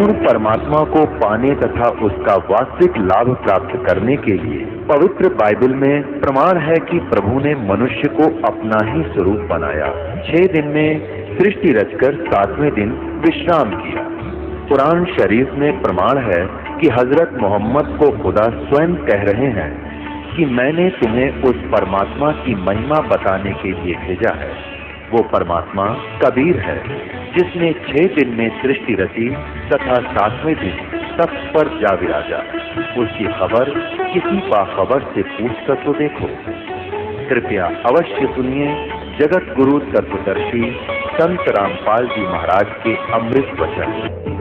पूर्ण परमात्मा को पाने तथा उसका वास्तविक लाभ प्राप्त करने के लिए पवित्र बाइबल में प्रमाण है कि प्रभु ने मनुष्य को अपना ही स्वरूप बनाया। 6 दिन में सृष्टि रचकर 7वें दिन विश्राम किया। कुरान शरीफ में प्रमाण है कि हजरत मोहम्मद को खुदा स्वयं कह रहे हैं कि मैंने तुम्हें उस परमात्मा की महिमा बताने के लिए भेजा है। वो परमात्मा कबीर है जिसने 6 दिन में सृष्टि रची तथा 7वें दिन तख्त पर जा विराजा। उसकी खबर किसी बाखबर से पूछकर तो देखो। कृपया अवश्य सुनिए जगत गुरु तत्वदर्शी संत रामपाल जी महाराज के अमृत वचन।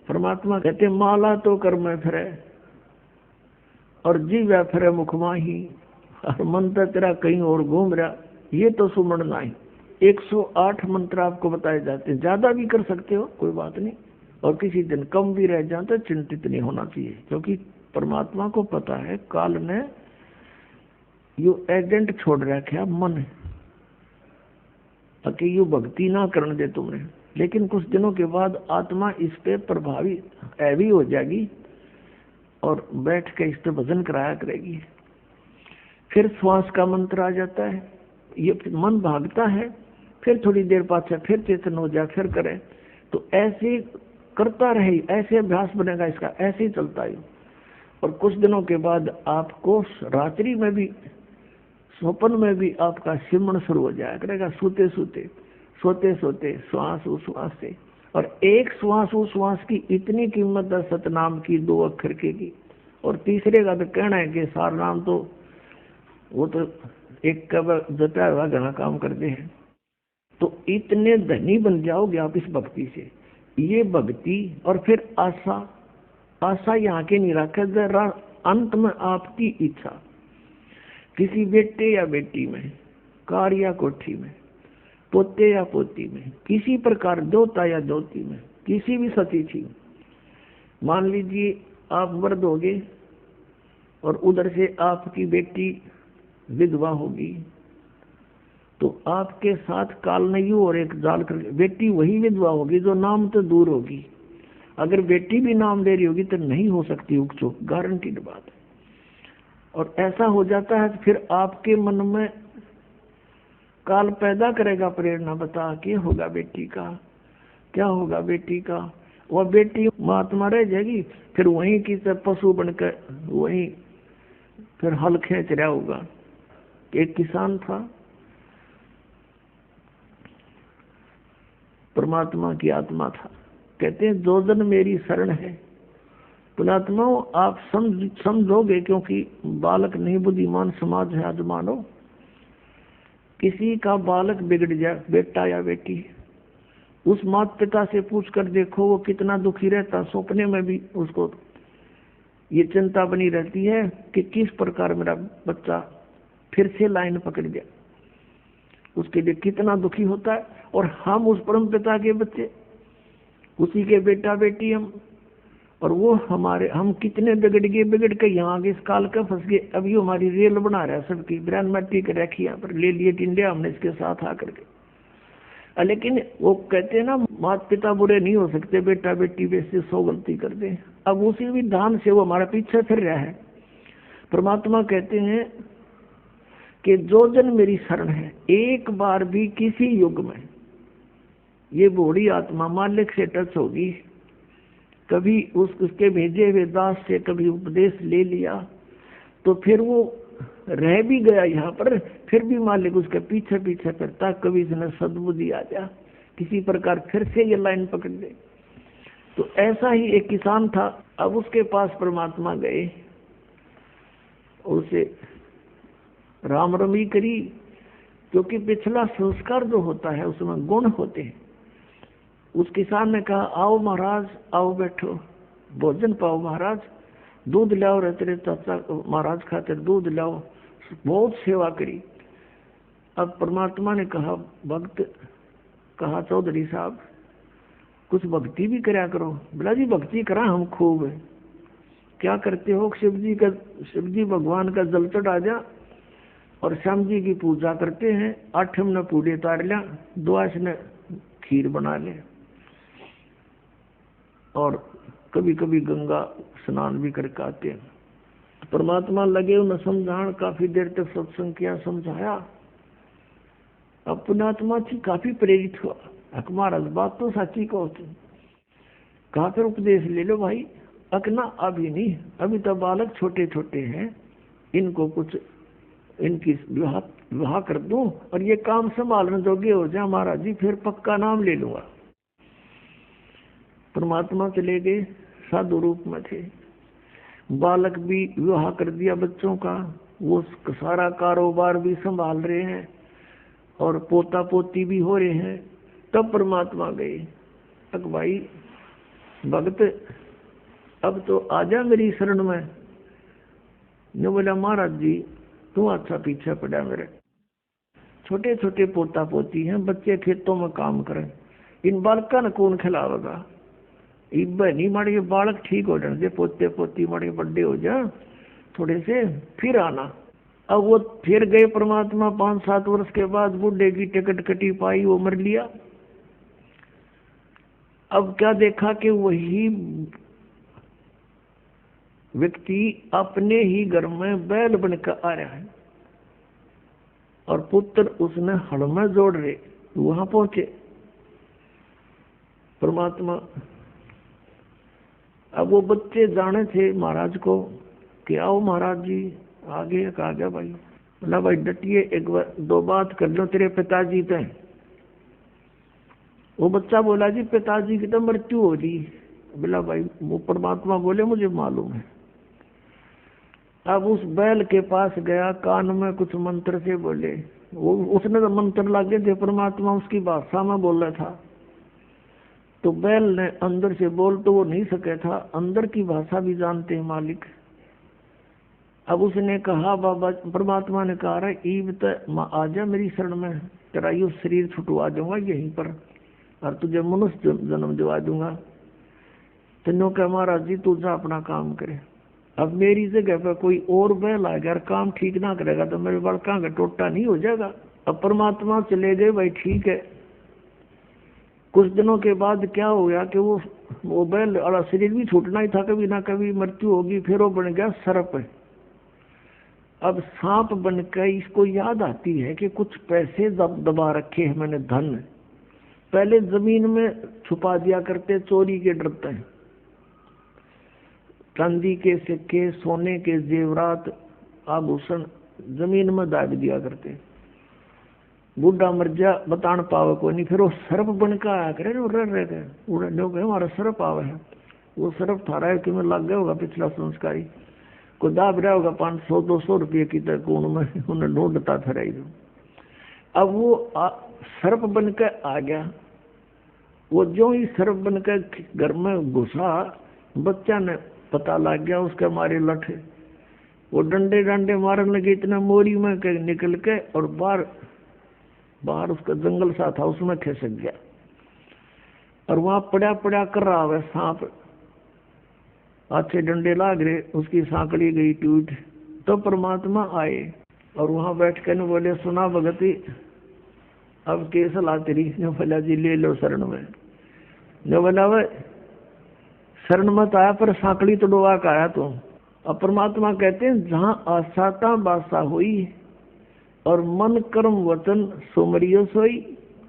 परमात्मा कहते माला तो कर में फिरे और जीव फिरे मुख माही और मंत्र तेरा कहीं और घूम रहा। ये तो सुमण नहीं। 108 मंत्र आपको बताए जाते हैं। ज्यादा भी कर सकते हो, कोई बात नहीं, और किसी दिन कम भी रह जाए तो चिंतित नहीं होना चाहिए, क्योंकि परमात्मा को पता है काल ने यो एजेंट छोड़ रखा मन ताकि यो भक्ति ना करने दे तुमने। लेकिन कुछ दिनों के बाद आत्मा इस पे प्रभावित ऐवी हो जाएगी और बैठ के इस पे भजन कराया करेगी। फिर श्वास का मंत्र आ जाता है, ये मन भागता है, फिर थोड़ी देर पाछा फिर चेतन हो जाए, फिर करे। तो ऐसे करता रहे, ऐसे अभ्यास बनेगा इसका, ऐसे ही चलता है। और कुछ दिनों के बाद आपको रात्रि में भी, स्वप्न में भी आपका सिमरण शुरू हो जाया करेगा। सोते सोते सोते सोते श्वास उश्वास से। और एक श्वास उश्वास की इतनी कीमत है सतनाम की, 2 अक्षर की। और तीसरे का तो कहना है कि सार नाम तो वो तो एक कब जता हुआ घना काम करते हैं। तो इतने धनी बन जाओगे आप इस भक्ति से। ये भक्ति और फिर आशा, आशा यहाँ के नहीं रखे जरा, अंत में आपकी इच्छा किसी बेटे या बेटी में, कार या कोठी में, पोते या पोती में, किसी प्रकार दोता या दोती में, किसी भी सतीथी में। मान लीजिए आप मर्द होगे और उधर से आपकी बेटी विधवा होगी, तो आपके साथ काल नहीं और एक जाल कर बेटी वही विधवा होगी जो नाम तो दूर होगी। अगर बेटी भी नाम ले रही होगी तो नहीं हो सकती उकचुक, गारंटीड बात है। और ऐसा हो जाता है तो फिर आपके मन में काल पैदा करेगा प्रेरणा, बता क्या होगा बेटी का, क्या होगा बेटी का। वह बेटी महात्मा रह जाएगी, फिर वहीं की पशु बनकर वहीं फिर हल खींच रहा होगा। एक किसान था, परमात्मा की आत्मा था, कहते हैं जो जन मेरी शरण है। पुणात्मा आप समझोगे, क्योंकि बालक नहीं बुद्धिमान समाज है आज मानो। किसी का बालक बिगड़ जाए, बेटा या बेटी, उस माता पिता से पूछ कर देखो वो कितना दुखी रहता। सपने में भी उसको ये चिंता बनी रहती है कि किस प्रकार मेरा बच्चा फिर से लाइन पकड़ गया, उसके लिए कितना दुखी होता है। और हम उस परम पिता के बच्चे, उसी के बेटा बेटी हम, और वो हमारे, हम कितने बिगड़ के यहाँ आगे इस काल का फंस गए। अभी हमारी रेल बना रहा है सबकी, ब्रांड मैट्री कर रखी यहाँ पर, ले लिए इंडिया हमने इसके साथ आकर के। लेकिन वो कहते हैं ना माता पिता बुरे नहीं हो सकते, बेटा बेटी वैसे 100 गलती कर दे। अब उसी विधान से वो हमारा पीछे फिर रहा है। परमात्मा कहते हैं कि जो जन मेरी शरण है, एक बार भी किसी युग में ये बूढ़ी आत्मा मालिक से टच होगी, कभी उसके भेजे हुए दास से कभी उपदेश ले लिया, तो फिर वो रह भी गया यहाँ पर, फिर भी मालिक उसके पीछे पीछे फिरता, कभी इसने सद्बुद्धि आ जा, किसी प्रकार फिर से ये लाइन पकड़ ले। तो ऐसा ही एक किसान था। अब उसके पास परमात्मा गए, उसे राम रमी करी, क्योंकि पिछला संस्कार जो होता है उसमें गुण होते हैं। उस किसान ने कहा, आओ महाराज, आओ बैठो, भोजन पाओ महाराज, दूध लाओ रे तेरे चाचा महाराज खातिर दूध लाओ। बहुत सेवा करी। अब परमात्मा ने कहा, भक्त कहा, चौधरी साहब कुछ भक्ति भी कराया करो। बोला जी भक्ति करा हम खूब है। क्या करते हो? शिव जी भगवान का जल चढ़ा जा और श्याम जी की पूजा करते हैं। आठम ने पूड़े तार लिया, द्वास ने खीर बना ले, और कभी कभी गंगा स्नान भी करके आते हैं। परमात्मा लगे उन्हें समझान, काफी देर तक सत्संग किया, समझाया। अब पुण्यात्मा जी काफी प्रेरित हुआ, महाराज बात तो सच्ची कहो तुम, कहा फिर उपदेश ले लो भाई। अकना अभी नहीं, अभी तो बालक छोटे छोटे हैं, इनको कुछ इनकी विवाह कर दूं और ये काम संभालने जोगे हो जाए महाराज जी, फिर पक्का नाम ले लूंगा। परमात्मा चले गए, साधु रूप में थे। बालक भी विवाह कर दिया बच्चों का, वो सारा कारोबार भी संभाल रहे हैं और पोता पोती भी हो रहे हैं। तब परमात्मा गए, तक भाई भगत अब तो आजा मेरी शरण में। ने बोला, महाराज जी तू अच्छा पीछे पड़ा, मेरे छोटे छोटे पोता पोती हैं, बच्चे खेतों में काम करें, इन बालका ने कौन खिलावेगा? नहीं मारे बालक ठीक हो जाए, पोते पोती मारे बड़े हो जा थोड़े से, फिर आना। अब वो फिर गए परमात्मा। 5-7 वर्ष के बाद बूढ़े की टिकट कटी पाई, वो मर लिया। अब क्या देखा कि वही व्यक्ति अपने ही घर में बैल बनकर आ रहा है और पुत्र उसने हड़ में जोड़ रहे। वहां पहुंचे परमात्मा। अब वो बच्चे जाने थे महाराज को कि आओ महाराज जी, आगे कहा गया भाई। बोला भाई डटिए, एक दो बात कर लो तेरे पिताजी पे। वो बच्चा बोला, जी पिताजी की तो मृत्यु हो रही। बोला भाई, वो परमात्मा बोले मुझे मालूम है। अब उस बैल के पास गया, कान में कुछ मंत्र से बोले। वो उसने तो मंत्र लागे थे, परमात्मा उसकी भाषा में बोल रहा था। तो बैल ने अंदर से बोल तो वो नहीं सके था, अंदर की भाषा भी जानते हैं मालिक। अब उसने कहा, बाबा परमात्मा ने कहा, ईब तो आजा मेरी शरण में, तेरा यू शरीर छुटवा दूंगा यहीं पर और तुझे मनुष्य जन्म दिवा दूंगा। तेनों कहा, महाराज जी तू जा अपना काम करे। अब मेरी जगह पर कोई और बैल आ गया, काम ठीक ना करेगा तो मेरे बड़का का टोटा नहीं हो जाएगा। अब परमात्मा चले गए, भाई ठीक है। कुछ दिनों के बाद क्या हो गया कि वो बैल और शरीर भी छूटना ही था, कभी ना कभी मृत्यु होगी। फिर वो बन गया सर्प। अब सांप बनकर इसको याद आती है कि कुछ पैसे दबा रखे हैं मैंने, धन पहले जमीन में छुपा दिया करते, चोरी के डरते हैं। चांदी के सिक्के, सोने के जेवरात, आभूषण जमीन में दाब दिया करते। बूढ़ा मर जा बतान पावे को नहीं, फिर वो सर्प बनकर आया करे, उड़े हमारा सर्प आवे है। वो सर्प थारा है कि मैं लग गया होगा पिछला संस्कारी को, दाब रहा होगा 500-200 रुपये की तकून में, उन्हें ढूंढता फिर। अब वो सर्प बनकर आ गया। वो जो ही सर्प बनकर घर में घुसा, बच्चा ने पता लग गया उसके मारे लठ। वो डंडे डंडे मारने लगे, इतना मोरी में निकल के, और बाहर उसका जंगल सा था उसमें खिसक गया और वहां पड़ा पड़ा कर रहा है सांप। अच्छे डंडे लाग रहे, उसकी सांकड़ी गई टूट। तो परमात्मा आए और वहां बैठ कर बोले, सुना भगती अब के सलाह तेरी? ने बोला, जी ले लो शरण में। ने बोला, वह शरण मत आया पर सांकड़ी तोड़वा का आया तो। अब परमात्मा कहते हैं, जहां आसाता बासा हुई और मन कर्म वचन सुमरियो सोई।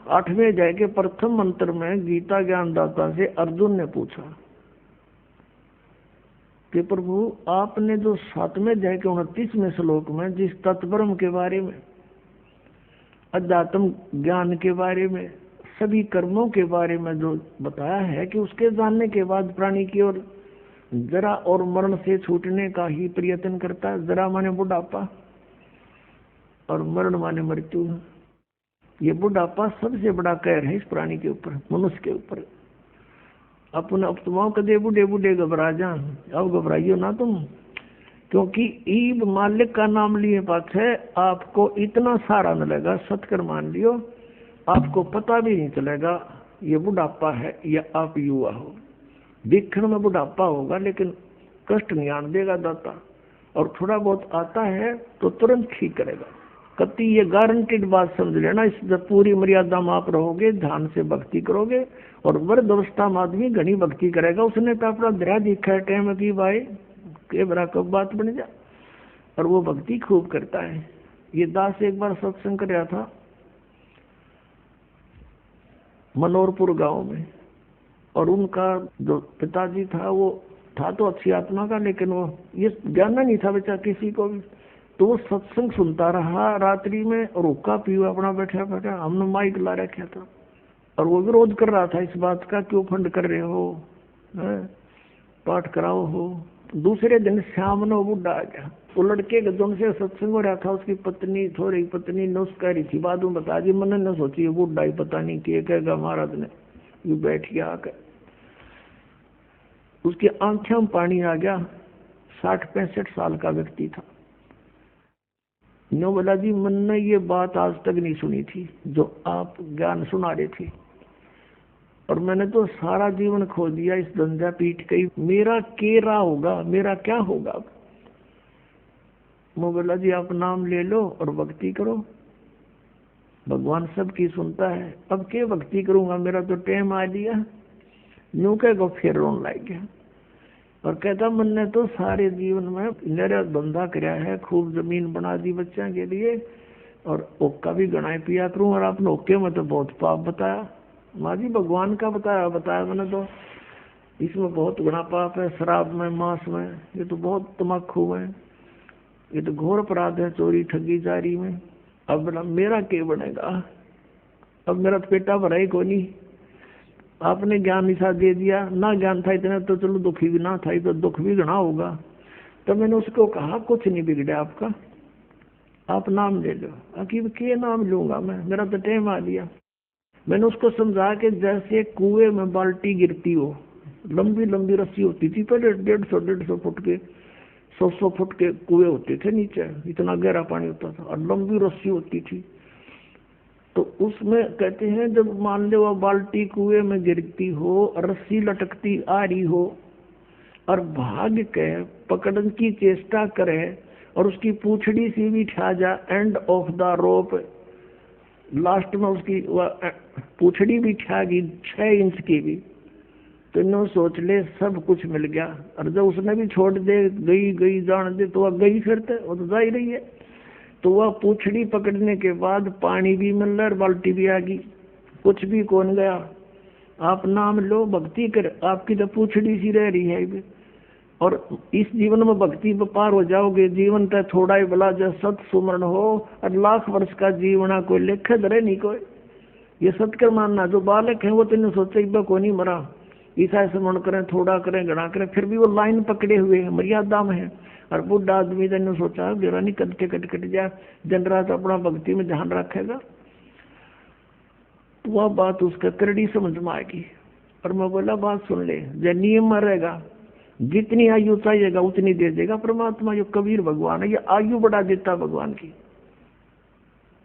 8वें अध्याय के प्रथम मंत्र में गीता ज्ञान दाता से अर्जुन ने पूछा, कि प्रभु आपने जो 7वें अध्याय के 29वें श्लोक में जिस तत्ब्रह्म के बारे में, अध्यात्म ज्ञान के बारे में, सभी कर्मों के बारे में जो बताया है कि उसके जानने के बाद प्राणी की ओर जरा और मरण से छूटने का ही प्रयत्न करता है। जरा माने बुढ़ापा और मरण माने मृत्यु। ये बुढ़ापा सबसे बड़ा कहर है इस प्राणी के ऊपर, मनुष्य के ऊपर। अपने अपतमाओं कदे बूढ़े बूढ़े घबरा जा, अब घबराइयो ना तुम, क्योंकि ईब मालिक का नाम लिए पाछे आपको इतना सारा मिलेगा, सत्कर मान लियो, आपको पता भी नहीं चलेगा ये बुढ़ापा है या आप युवा हो। दिखने में बुढ़ापा होगा लेकिन कष्ट नहीं आने देगा दाता, और थोड़ा बहुत आता है तो तुरंत ठीक करेगा। कति ये गारंटीड बात समझ लेना। इस पूरी मर्यादा में आप रहोगे, ध्यान से भक्ति करोगे, और वृद्ध अवस्था में आदमी घनी भक्ति करेगा। उसने तो अपना दरिया दिखा है टाइम की भाई के बरा कब बात बन जा, और वो भक्ति खूब करता है। ये दास एक बार सत्संग कर रहा था मनोरपुर गांव में, और उनका जो पिताजी था वो था तो अच्छी आत्मा का, लेकिन वो ये ज्ञान नहीं था बेचा किसी को भी। तो वो सत्संग सुनता रहा रात्रि में, और हुक्का पीवा अपना बैठा बैठा, हमने माइक ला रखा था, और वो विरोध कर रहा था इस बात का, क्यों फंड कर रहे हो, पाठ कराओ हो। दूसरे दिन शाम ने वो बुढ़ा आ गया। वो लड़के के जोन से सत्संग हो रहा था, उसकी पत्नी थोड़ी पत्नी नुस कह रही थी, बाद में बता दी। मैंने न सोची ये बुढ़ा ही पता नहीं क्या कहेगा महाराज ने, ये बैठ गया आकर, उसकी आंखें में पानी आ गया। 60-65 साल का व्यक्ति था। नो बोला जी मैंने ये बात आज तक नहीं सुनी थी जो आप ज्ञान सुना रहे थे, और मैंने तो सारा जीवन खो दिया इस धंधा पीठ के, मेरा केरा होगा, मेरा क्या होगा। मैं बोला जी आप नाम ले लो और भक्ति करो, भगवान सबकी सुनता है। अब क्या भक्ति करूंगा, मेरा तो टाइम आ दिया। यूं कह फिर रोन लग गया, और कहता मैंने तो सारे जीवन में मेरा धंधा कराया है, खूब जमीन बना दी बच्चों के लिए, और ओक्का भी गणाए पिया करूं, और आपने ओके में तो बहुत पाप बताया। माँ जी भगवान का बताया मैंने तो, इसमें बहुत बड़ा पाप है, शराब में, मांस में, ये तो बहुत तम्बाकू में, ये तो घोर अपराध है, चोरी ठगी जारी में। अब बोला मेरा क्या बनेगा, अब मेरा तो पेटा भरा ही को नहीं। आपने ज्ञान निशा दे दिया, ना ज्ञान था इतना तो चलो दुखी भी ना था, तो दुख भी घना होगा। तो मैंने उसको कहा कुछ नहीं बिगड़ा आपका, आप नाम ले लो। आखिर के नाम लूंगा मैं, मेरा तो टाइम आ दिया। मैंने उसको समझा कि जैसे कुएं में बाल्टी गिरती हो, लंबी लंबी रस्सी होती थी पहले, 150 फुट के, 100 फुट के कुएं होते थे नीचे, इतना गहरा पानी होता था, और लंबी रस्सी होती थी। तो उसमें कहते हैं जब मान लो बाल्टी कुएं में गिरती हो, रस्सी लटकती आ रही हो, और भाग के पकड़ने की चेष्टा करे, और उसकी पूछड़ी सी भी ठा जा end of the rope, last में उसकी पूछड़ी भी ठा गई 6 इंच की भी, तो इन्हों सोच ले सब कुछ मिल गया। और जब उसने भी छोड़ दे, गई जान दे, तो वह गई फिर वो तो जा ही रही है। तो वह पूछड़ी पकड़ने के बाद पानी भी मिल रहा, बाल्टी भी आ गई, कुछ भी कौन गया। आप नाम लो, भक्ति कर, आपकी तो पूछड़ी सी रह रही है। और इस जीवन में भक्ति में पार हो जाओगे। जीवन तो थोड़ा ही भला जब सत सुमरण हो, और लाख वर्ष का जीवना कोई लेखे धरे नहीं कोई। ये सत्कर मानना, जो बालक है वो तो सोचे को नहीं मरा, ईसा स्मरण करें, थोड़ा करें, घना करें, फिर भी वो लाइन पकड़े हुए हैं, मर्यादा में है। और बुढ़ा आदमी ने सोचा जरा नहीं कट जाए, जनरा तो अपना भक्ति में ध्यान रखेगा, तो वह बात उसका करड़ी समझ में आएगी। और मैं बोला बात सुन ले, जब नियम में रहेगा, जितनी आयु चाहिएगा उतनी दे देगा परमात्मा। जो कबीर भगवान है, ये आयु बढ़ा देता भगवान की।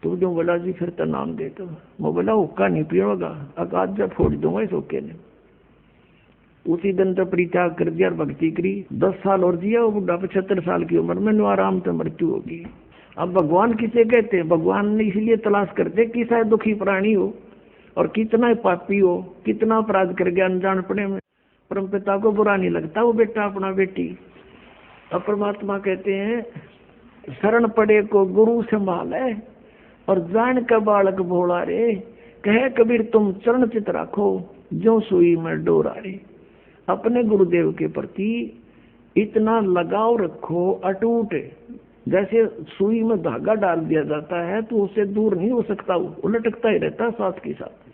तो जो बोला जी फिर तो नाम दे दो। मैं बोला हुक्का नहीं पियोगा, आज जब फोड़ दूंगा इस हुक्के ने। उसी दिन तो परित्याग कर दिया और भक्ति करी। 10 साल और जिया वो बुढ़ा, 75 साल की उम्र में आराम से मृत्यु होगी। अब भगवान किसे कहते हैं? भगवान ने इसलिए तलाश करते कि शायद दुखी प्राणी हो, और कितना पापी हो, कितना अपराध कर गया अनजानपने में, परम पिता को बुरा नहीं लगता वो बेटा अपना बेटी। अब परमात्मा कहते हैं शरण पड़े को गुरु संभाले, और जान का बालक भोला रे, कहे कबीर तुम चरण चित राखो, जो सुई में डोरा रे। अपने गुरुदेव के प्रति इतना लगाव रखो अटूट, जैसे सुई में धागा डाल दिया जाता है तो उससे दूर नहीं हो सकता, वो लटकता ही रहता है साथ के साथ।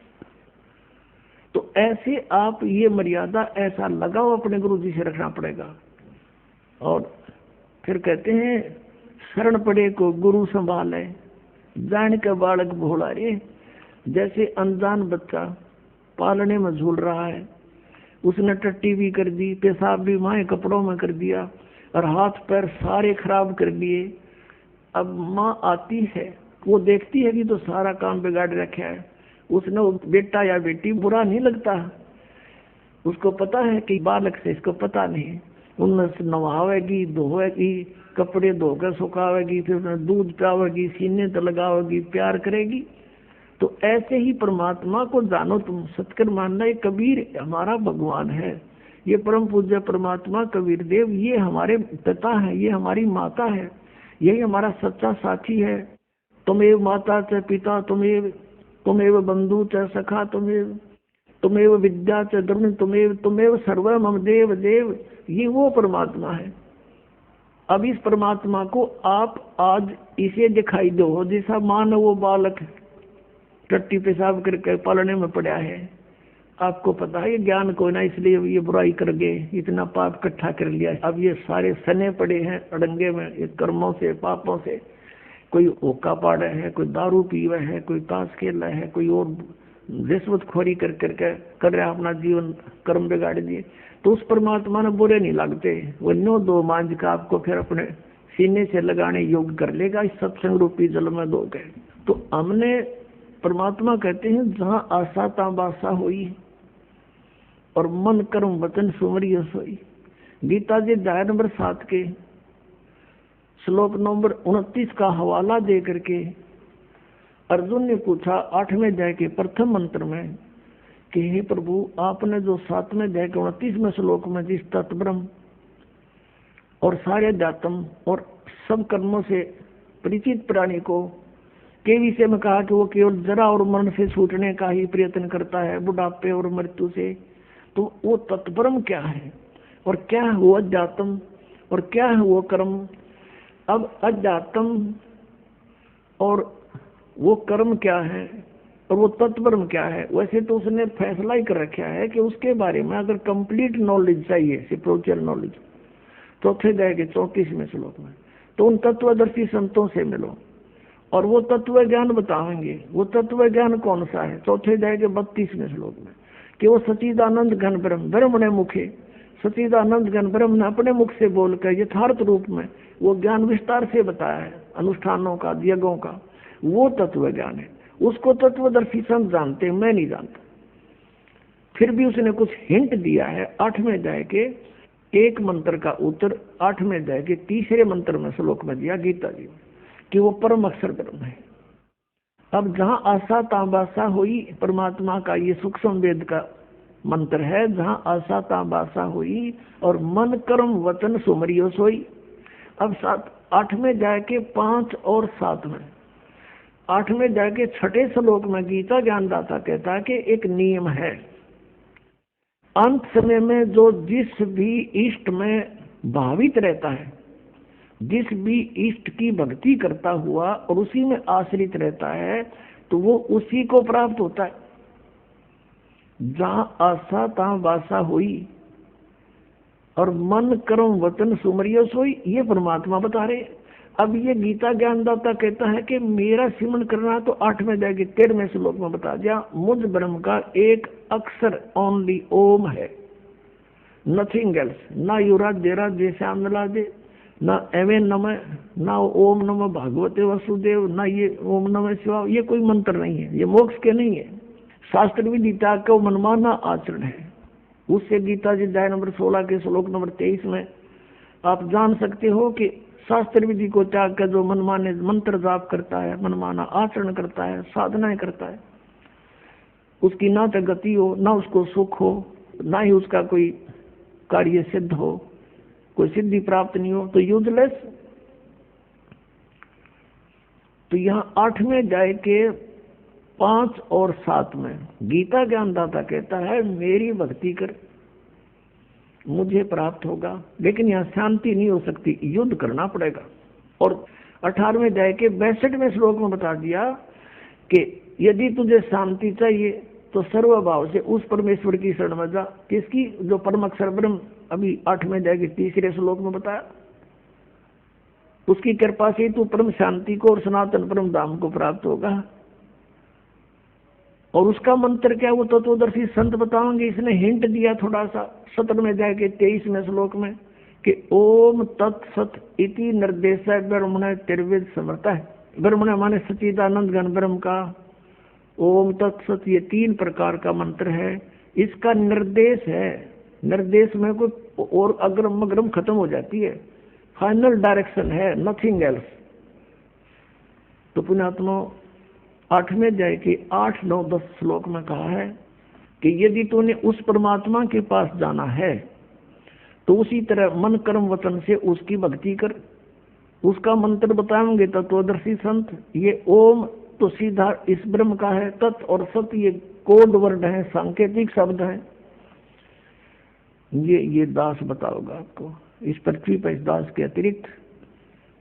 तो ऐसे आप ये मर्यादा, ऐसा लगाव अपने गुरु जी से रखना पड़ेगा। और फिर कहते हैं शरण पड़े को गुरु संभाले, जान के बालक भोला रे। जैसे अनजान बच्चा पालने में झूल रहा है, उसने टट्टी भी कर दी, पेशाब भी माए कपड़ों में कर दिया और हाथ पैर सारे खराब कर दिए। अब माँ आती है, वो देखती है कि तो सारा काम बिगाड़ रखा है, उसने बेटा या बेटी बुरा नहीं लगता, उसको पता है कि बालक से इसको पता नहीं, उनमें नवावेगी, धोएगी, कपड़े धोकर सुखावेगी, फिर उन्हें दूध पिलावेगी, सीने तो लगावेगी, प्यार करेगी। तो ऐसे ही परमात्मा को जानो तुम, सतकर मानना ये कबीर हमारा भगवान है, ये परम पूज्य परमात्मा कबीर देव ये हमारे पिता है, ये हमारी माता है, यही हमारा सच्चा साथी है। तुमेव माता च पिता, तुमेव बंधु च सखा, तुमेव विद्या च द्रविण, तुमेव सर्व मम देव देव, ये वो परमात्मा है। अब इस परमात्मा को आप आज इसे दिखाई दो, जैसा मान वो बालक टट्टी पेशाब करके पालने में पड़ा है, आपको पता है ये ज्ञान को ना, इसलिए ये बुराई कर गए, इतना पाप इकट्ठा कर लिया। अब ये सारे सने पड़े हैं अड़ंगे में, ये कर्मों से पापों से, कोई ओका पाड़ा है, कोई दारू पीवा है, कोई ताश खेला है, कोई और रिश्वतखोरी कर करके कर रहा अपना जीवन कर्म बिगाड़ दिए। तो उस परमात्मा ने बुरे नहीं लगते, वो नो दो मांझ का आपको फिर अपने सीने से लगाने योग्य कर लेगा इस सत्संग रूपी जल में दो गए। तो हमने परमात्मा कहते हैं जहाँ आशा ता बासा हुई और मन कर्म वचन सुमरिय सोई। गीता जी अध्याय नंबर 7 के श्लोक नंबर 29 का हवाला दे करके अर्जुन ने पूछा 8वें अध्याय के प्रथम मंत्र में कि हे प्रभु, आपने जो 7वें अध्याय के 29वें श्लोक में जिस तत्ब्रह्म और सारे अध्यात्म और सब कर्मों से परिचित प्राणी को के विषय में कहा कि वो केवल जरा और मरण से छूटने का ही प्रयत्न करता है, बुढ़ापे और मृत्यु से, तो वो तत्ब्रह्म क्या है और क्या है वो अध्यात्म और क्या है वो कर्म। अब अध्यात्म और वो कर्म क्या है और वो तत्ब्रह्म क्या है, वैसे तो उसने फैसला ही कर रखा है कि उसके बारे में अगर कंप्लीट नॉलेज चाहिए, स्पिरिचुअल नॉलेज, चौथे अध्याय के 34वें श्लोक में, तो उन तत्वदर्शी संतों से मिलो और वो तत्व ज्ञान बताएंगे। वो तत्व ज्ञान कौन सा है? चौथे अध्याय के 32वें श्लोक में कि वो सच्चिदानंद घन ब्रह्म, ब्रह्म ने मुखे, सच्चिदानंद घन ब्रह्म ने अपने मुख से बोलकर यथार्थ रूप में वो ज्ञान विस्तार से बताया है, अनुष्ठानों का, यज्ञों का, वो तत्व ज्ञान है। उसको तत्वदर्शी संत जानते हैं, मैं नहीं जानता। फिर भी उसने कुछ हिंट दिया है 8वें अध्याय के एक मंत्र का उत्तर 8वें अध्याय के 3रे मंत्र में श्लोक में दिया गीता जी कि वो परम अक्षर ब्रह्म है। अब जहाँ आशा ताबासा हुई, परमात्मा का ये सूक्ष्म वेद का मंत्र है, जहाँ आशा ताबासा हुई और मन कर्म वचन सुमरियो सोई। अब 8वें अध्याय के 5 और 7 में, 8वें अध्याय के 6ठे श्लोक में गीता ज्ञानदाता कहता है कि एक नियम है, अंत समय में जो जिस भी इष्ट में भावित रहता है, जिस भी इष्ट की भक्ति करता हुआ और उसी में आश्रित रहता है, तो वो उसी को प्राप्त होता है। जहां आशा तहां वासा हुई और मन कर्म वचन सुमरियो सोई, ये परमात्मा बता रहे। अब ये गीता ज्ञानदाता कहता है कि मेरा सिमरन करना तो 8वें अध्याय के 13वें श्लोक में बता दिया, मुझ ब्रह्म का एक अक्षर ओनली ओम है, नथिंग एल्स, ना युरा देरा जैसा मिला दे, ना एवे नमः, ना ओम नमः भागवते वसुदेव, ना ये ओम नमः शिवा, ये कोई मंत्र नहीं है, ये मोक्ष के नहीं है। शास्त्र विधि त्याग का मनमाना आचरण है। उससे गीता जी अध्याय नंबर 16 के श्लोक नंबर 23 में आप जान सकते हो कि शास्त्र विधि को त्याग कर जो मनमाने मंत्र जाप करता है, मनमाना आचरण करता है, साधनाएं करता है, उसकी ना तो गति हो, ना उसको सुख हो, ना ही उसका कोई कार्य सिद्ध हो, कोई सिद्धि प्राप्त नहीं हो, तो यूजलेस। तो यहाँ 8वें अध्याय के 5 और 7 में गीता ज्ञानदाता कहता है मेरी भक्ति कर, मुझे प्राप्त होगा। लेकिन यहाँ शांति नहीं हो सकती, युद्ध करना पड़ेगा। और 18वें अध्याय के 62वें श्लोक में बता दिया कि यदि तुझे शांति चाहिए तो सर्वभाव से उस परमेश्वर की शरण में जा। किसकी? जो परम अक्षर ब्रह्म, अभी 8वें अध्याय के 3 श्लोक में बताया। उसकी कृपा से तू परम शांति को और सनातन परम धाम को प्राप्त होगा। और उसका मंत्र क्या, वो तत्वदर्शी संत बताएंगे। इसने हिंट दिया थोड़ा सा 17वें अध्याय के 23वें श्लोक में कि ओम तत्सत इति निर्देश ब्रह्मण त्रिवेद समर्थ है। ब्रह्मण माने सच्चिदानंद घन ब्रह्म का ओम तत्सत, ये 3 प्रकार का मंत्र है। इसका निर्देश है, निर्देश में कोई और अग्रम अग्रम खत्म हो जाती है, फाइनल डायरेक्शन है, नथिंग एल्स। तो पुण्यात्मा 8वें अध्याय के 8, 9, 10 श्लोक में कहा है कि यदि तूने उस परमात्मा के पास जाना है तो उसी तरह मन कर्म वचन से उसकी भक्ति कर। उसका मंत्र बताएंगे तत्वदर्शी संत। ये ओम तो सीधा इस ब्रह्म का है, तत् और सत ये कोड वर्ड है, सांकेतिक शब्द है। ये दास बताओगा आपको। इस पृथ्वी पर इस दास के अतिरिक्त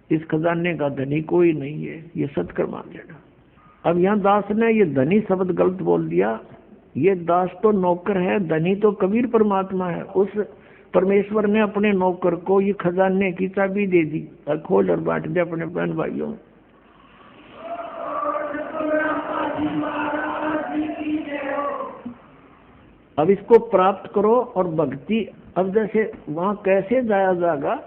इस खजाने का धनी कोई नहीं है, ये सत्कर मान लेना। अब यहाँ दास ने ये धनी शब्द गलत बोल दिया। ये दास तो नौकर है, धनी तो कबीर परमात्मा है। उस परमेश्वर ने अपने नौकर को ये खजाने की चाबी दे दी, खोल और बांट दे अपने बहन भाइयों। अब इसको प्राप्त करो और भक्ति। अब जैसे वहां कैसे जाया जाएगा,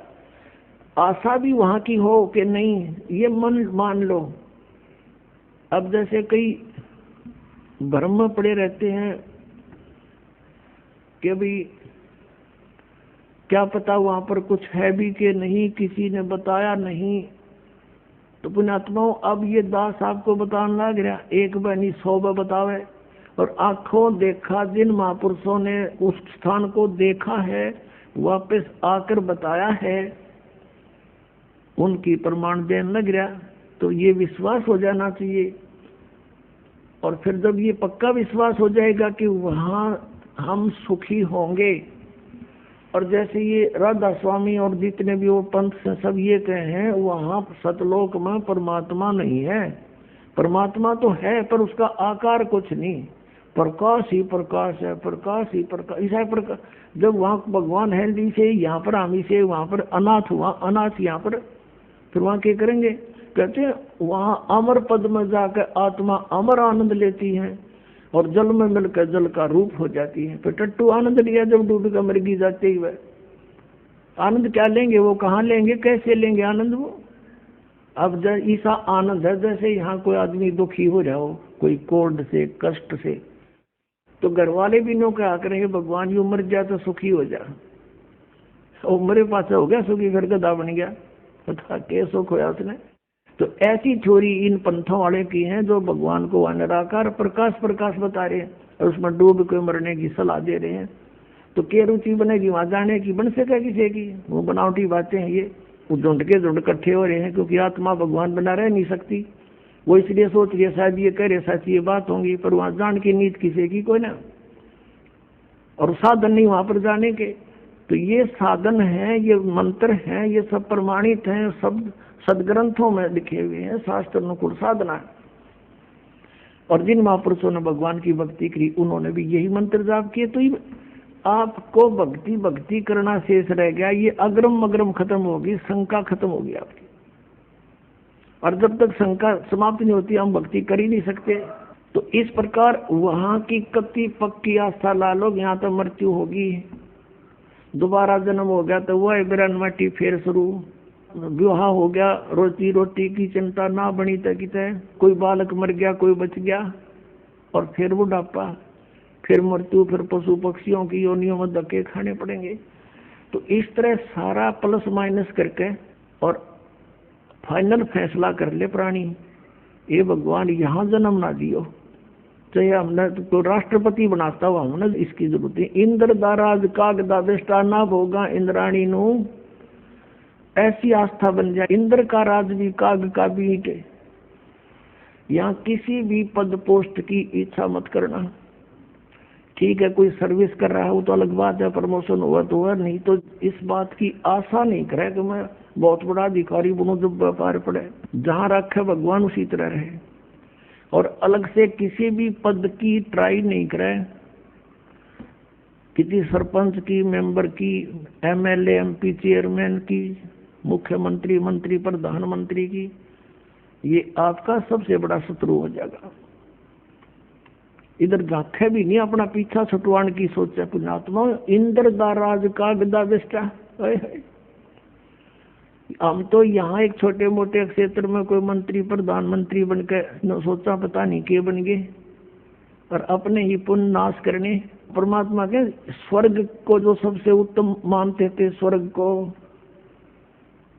आशा भी वहां की हो कि नहीं, ये मन मान लो। अब जैसे कई भ्रम में पड़े रहते हैं कि भाई क्या पता वहां पर कुछ है भी कि नहीं, किसी ने बताया नहीं। तो पुण्यात्माओं, अब ये दास आपको बताने लग रहा, एक बनी 100 बतावे। और आंखों देखा जिन महापुरुषों ने उस स्थान को देखा है, वापस आकर बताया है, उनकी प्रमाण देने लग रहा। तो ये विश्वास हो जाना चाहिए। और फिर जब ये पक्का विश्वास हो जाएगा कि वहां हम सुखी होंगे, और जैसे ये राधा स्वामी और जितने भी वो पंथ से सब ये कहे हैं, वहां सतलोक में परमात्मा नहीं है। परमात्मा तो है पर उसका आकार कुछ नहीं, प्रकाश ही प्रकाश है, प्रकाश ही प्रकाश। ऐसा प्रकाश जब वहां भगवान है दी से, यहाँ पर आमी से, वहां पर अनाथ हुआ, अनाथ यहाँ पर, फिर वहां क्या करेंगे? कहते हैं वहां अमर पद में जाकर आत्मा अमर आनंद लेती है और जल में मिलकर जल का रूप हो जाती है। फिर टट्टू आनंद लिया जब डूब कर मरगी जाते ही, वह आनंद क्या लेंगे? वो कहाँ लेंगे, कैसे लेंगे आनंद वो? अब ऐसा आनंद है जैसे यहाँ कोई आदमी दुखी हो जाओ, कोई कोर्ड से, कष्ट से, तो घर वाले भी नो क्या करेंगे, भगवान यू मर जाए तो सुखी हो जा। और मेरे पास हो गया सुखी, घर गधा बन गया, पता क्या सुख होया उसने। तो ऐसी थ्योरी इन पंथों वाले की है जो भगवान को निराकार प्रकाश प्रकाश बता रहे हैं और उसमें डूब के मरने की सलाह दे रहे हैं। तो क्या रुचि बनेगी वहां जाने की? बन सके किसी की? वो बनावटी बातें हैं ये, वो झुंड के झुंड इकट्ठे हो रहे हैं, क्योंकि आत्मा भगवान बना रह नहीं सकती। वो इसलिए सोच रही है शायद ये कह रहे सच ये बात होंगी, पर वहां जान की नीत किसी की कोई ना, और साधन नहीं वहां पर जाने के। तो ये साधन है, ये मंत्र है, ये सब प्रमाणित हैं, सब सदग्रंथों में लिखे हुए हैं, शास्त्र अनुकूल साधना है। और जिन महापुरुषों ने भगवान की भक्ति की, उन्होंने भी यही मंत्र जाप किए। तो आपको भक्ति भक्ति करना शेष रह गया, ये अग्रम अग्रम खत्म होगी, शंका खत्म होगी आपकी। और जब तक शंका समाप्त नहीं होती हम भक्ति कर ही नहीं सकते। तो इस प्रकार वहां की कति पक्की आस्था ला लो, यहाँ तो मृत्यु होगी, दोबारा जन्म हो गया तो वह बिरन माटी फिर शुरू, विवाह हो गया, रोटी रोटी की चिंता ना बनी तक, कोई बालक मर गया, कोई बच गया, और फिर बुढ़ापा, फिर मृत्यु, फिर पशु पक्षियों की योनियों में धक्के खाने पड़ेंगे। तो इस तरह सारा प्लस माइनस करके और फाइनल फैसला कर ले प्राणी, ये भगवान यहाँ जन्म ना दियो, चाहे हमने तो राष्ट्रपति बनाता हुआ हमने इसकी जरूरत है। इंद्र दाराज काग दादिष्टा ना भोगा इंद्राणी नु, ऐसी आस्था बन जाए। इंद्र का राज भी, काग का भी के। यहाँ किसी भी पद पोस्ट की इच्छा मत करना, ठीक है, कोई सर्विस कर रहा है वो तो अलग बात है, प्रमोशन हुआ तो हुआ, नहीं तो इस बात की आशा नहीं करे कि मैं बहुत बड़ा अधिकारी बनूं जब व्यापार पड़े। जहां रखे भगवान उसी तरह रहे, और अलग से किसी भी पद की ट्राई नहीं करे, किसी सरपंच की, मेंबर की, एमएलए, एमपी, चेयरमैन की, मुख्यमंत्री, मंत्री, प्रधानमंत्री की। ये आपका सबसे बड़ा शत्रु हो जाएगा। इधर झांके भी नहीं, अपना पीछा छुटवाने की सोचा पुण्यात्मा। इंद्र दा राज का गदा बेस्टा, हम तो यहाँ एक छोटे मोटे क्षेत्र में कोई मंत्री, प्रधानमंत्री बन के सोचा पता नहीं के बन गए, और अपने ही पुण्य नाश करने। परमात्मा के स्वर्ग को जो सबसे उत्तम मानते थे, स्वर्ग को,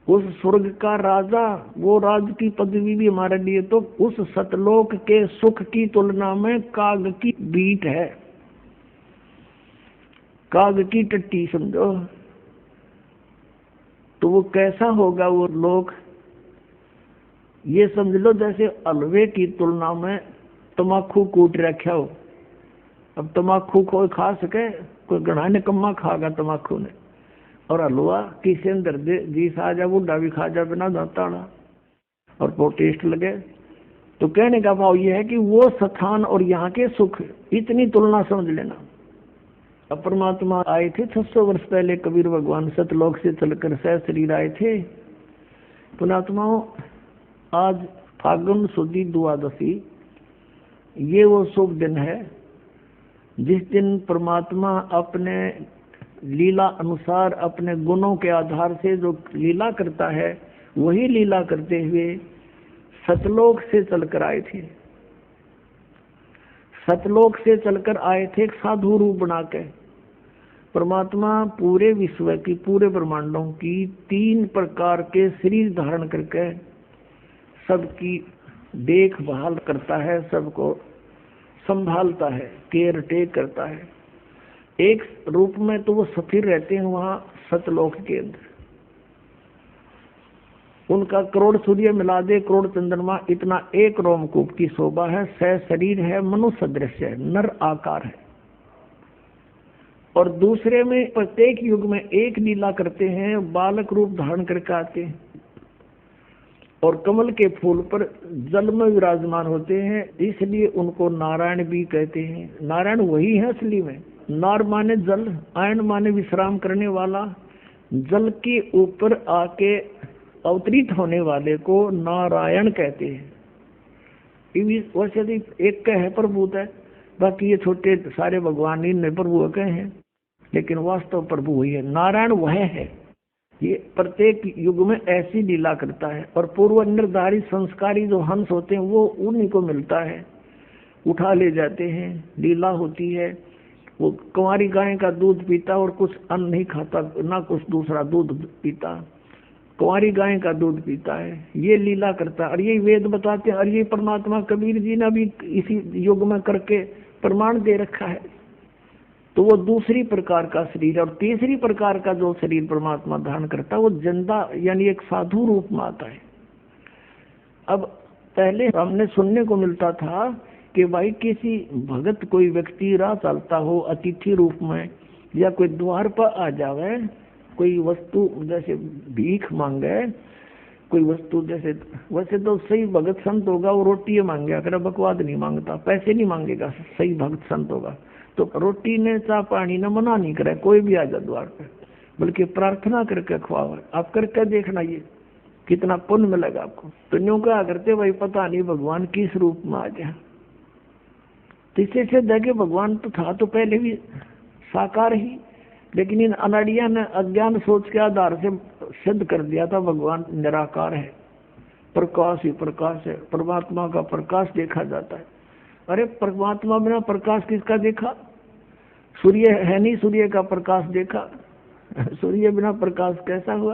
उस स्वर्ग का राजा, वो राज की पदवी भी हमारे लिए तो उस सतलोक के सुख की तुलना में काग की बीट है, काग की टट्टी समझो। तो वो कैसा होगा वो लोक, ये समझ लो जैसे हलवे की तुलना में तमाकू कूट रखा हो। अब तमाकू कोई खा सके, कोई गणा निकम्मा खागा तमाकू ने, और हलवा किसी अंदर दे जी सा जा, बुढ़ा भी खा जा बिना दांता और वो टेस्ट लगे। तो कहने का भाव ये है कि वो स्थान और यहाँ के सुख, इतनी तुलना समझ लेना। अब परमात्मा आए थे 600 वर्ष पहले, कबीर भगवान सतलोक से चलकर सह शरीर आए थे। पुणात्माओं, आज फागुन सुदी द्वादशी, ये वो शुभ दिन है जिस दिन परमात्मा अपने लीला अनुसार, अपने गुणों के आधार से जो लीला करता है, वही लीला करते हुए सतलोक से चलकर आए थे। सतलोक से चलकर आए थे एक साधु रूप बना के। परमात्मा पूरे विश्व की, पूरे ब्रह्मांडों की 3 प्रकार के शरीर धारण करके सबकी देखभाल करता है, सबको संभालता है, केयर टेक करता है। एक रूप में तो वो स्थिर रहते हैं वहां सतलोक के अंदर। उनका करोड़ सूर्य मिला दे, करोड़ चंद्रमा, इतना एक रोमकूप की शोभा है। सह शरीर है, मनुष्य दृश्य है, नर आकार है। और दूसरे में प्रत्येक युग में एक लीला करते हैं, बालक रूप धारण करके आते हैं और कमल के फूल पर जल में विराजमान होते हैं, इसलिए उनको नारायण भी कहते हैं। नारायण वही है असली में। नार माने जल, आयन माने विश्राम करने वाला, जल के ऊपर आके अवतरित होने वाले को नारायण कहते हैं। वैसे एक का है प्रभुत है, बाकी ये छोटे सारे भगवान इन प्रभु के हैं, लेकिन वास्तव प्रभु वही है। नारायण वह है। ये प्रत्येक युग में ऐसी लीला करता है। और पूर्व निर्धारित संस्कारी जो हंस होते हैं वो उन्हीं को मिलता है, उठा ले जाते हैं, लीला होती है। वो कुंवारी गाय का दूध पीता और कुछ अन्न नहीं खाता, ना कुछ दूसरा दूध पीता, कुंवारी गाय का दूध पीता है, ये लीला करता है। और यही वेद बताते हैं, और ये परमात्मा कबीर जी ने भी इसी युग में करके प्रमाण दे रखा है। तो वो दूसरी प्रकार का शरीर। और तीसरी प्रकार का जो शरीर परमात्मा धारण करता है वो जिंदा, यानी एक साधु रूप में आता है। अब पहले हमने सुनने को मिलता था कि भाई किसी भगत, कोई व्यक्ति राह चलता हो अतिथि रूप में, या कोई द्वार पर आ जावे, कोई वस्तु जैसे भीख मांगे, कोई वस्तु जैसे, वैसे तो सही भगत संत होगा वो रोटी मांगे, अगर बकवाद नहीं मांगता, पैसे नहीं मांगेगा, सही भगत संत होगा तो रोटी ने चाह पानी ने मना नहीं करे, कोई भी आ जाए द्वार पे, बल्कि प्रार्थना करके खुआवे। आप करके देखना ये कितना पुण्य मिलेगा आपको। तो न्यू कहा करते भाई पता नहीं भगवान किस रूप में आ जाए। तो इससे सिद्ध है कि भगवान तो था तो पहले भी साकार ही, लेकिन इन अनाड़िया ने अज्ञान सोच के आधार से सिद्ध कर दिया था भगवान निराकार है, प्रकाश ही प्रकाश है, परमात्मा का प्रकाश देखा जाता है। अरे परमात्मा बिना प्रकाश किसका देखा? सूर्य है नहीं, सूर्य का प्रकाश देखा, सूर्य बिना प्रकाश कैसा हुआ?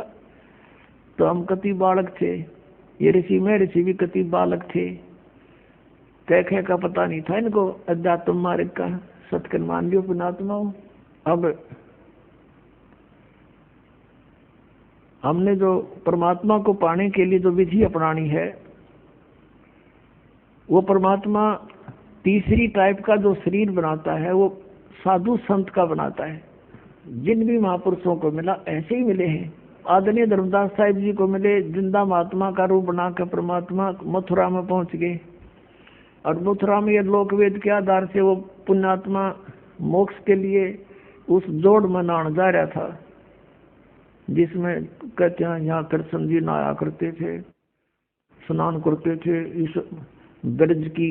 तो हम कति बालक थे, ये ऋषि में ऋषि भी कति बालक थे, कैखे का पता नहीं था इनको अध्यात्म मार्ग का, सत्कर्म मान लियो पुणात्माओं। अब हमने जो परमात्मा को पाने के लिए जो विधि अपनानी है, वो परमात्मा तीसरी टाइप का जो शरीर बनाता है वो साधु संत का बनाता है। जिन भी महापुरुषों को मिला ऐसे ही मिले हैं। आदरणीय धर्मदास साहिब जी को मिले, जिंदा महात्मा का रूप बनाकर परमात्मा मथुरा में पहुंच गए, और मथुरा में ये लोकवेद के आधार से वो पुण्यात्मा मोक्ष के लिए उस जोड़ में नहाने जा रहा था, जिसमें कहते हैं यहाँ कृष्ण जी नहाया करते थे, स्नान करते थे। इस ब्रज की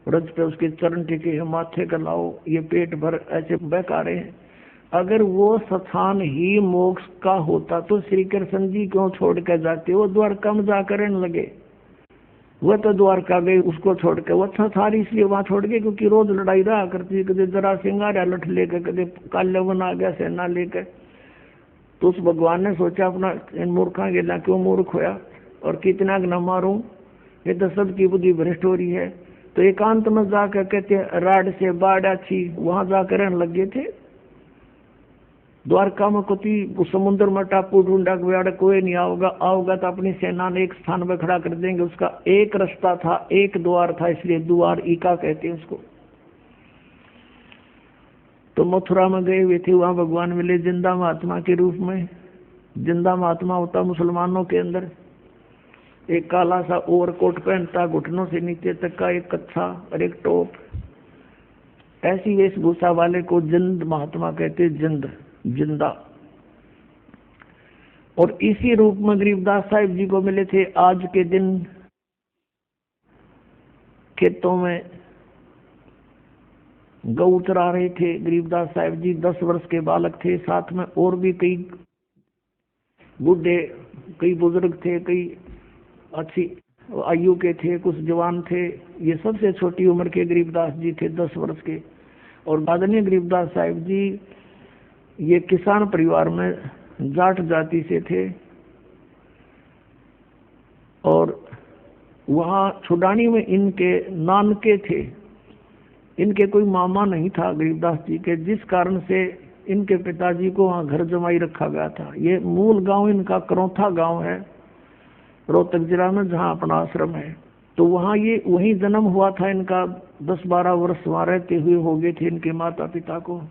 रज पे उसके चरण टिके हैं, माथे का लाओ, ये पेट भर ऐसे बहका रहे हैं। अगर वो स्थान ही मोक्ष का होता तो श्री कृष्ण जी क्यों छोड़ कर जाते? वो द्वारका में जाकर रहने लगे। वह तो द्वारका गए, उसको छोड़ के। वो था इसलिए वहां छोड़ के क्योंकि रोज लड़ाई रहा करती, कदे जरा सिंगार लठ लेकर, कदे काल्यवन आ गया सेना लेकर। तो उस भगवान ने सोचा अपना इन मूर्खा गेला क्यों मूर्ख होया और कितना न मारूं, ये तो सबकी बुद्धि भ्रष्ट हो रही है। तो एकांत में जाकर कहते राड से बाढ़ अच्छी, वहां जाकर रहने लगे थे। द्वारका में कोई समुद्र में टापू ढूंढा गया, कोई नहीं आओगा तो अपनी सेना ने एक स्थान पर खड़ा कर देंगे। उसका एक रास्ता था, एक द्वार था, इसलिए द्वार ईका कहते हैं उसको। तो मथुरा में गए हुए थे, वहां भगवान मिले जिंदा महात्मा के रूप में। जिंदा महात्मा होता मुसलमानों के अंदर, एक काला सा ओवरकोट पहनता, घुटनों से नीचे तक का एक कच्छा और एक टोप, ऐसी वेशभूषा वाले को जिंद महात्मा कहते, जिंदा। और इसी रूप में गरीबदास साहिब जी को मिले थे। आज के दिन खेतों में गौ चरा रहे थे गरीबदास साहिब जी। 10 वर्ष के बालक थे, साथ में और भी कई बूढ़े, कई बुजुर्ग थे, कई अच्छी आयु के थे, कुछ जवान थे। ये सबसे छोटी उम्र के गरीबदास जी थे, 10 वर्ष के। और आदरणीय गरीबदास साहिब जी ये किसान परिवार में जाट जाति से थे। और वहाँ छुडानी में इनके नानके थे, इनके कोई मामा नहीं था गरीबदास जी के, जिस कारण से इनके पिताजी को वहाँ घर जमाई रखा गया था। ये मूल गांव इनका करौथा गांव है, रोहतक जिला में, जहाँ अपना आश्रम है। तो वहाँ ये वहीं जन्म हुआ था इनका। 10-12 वर्ष वहाँ रहते हुए हो गए थे इनके माता पिता को।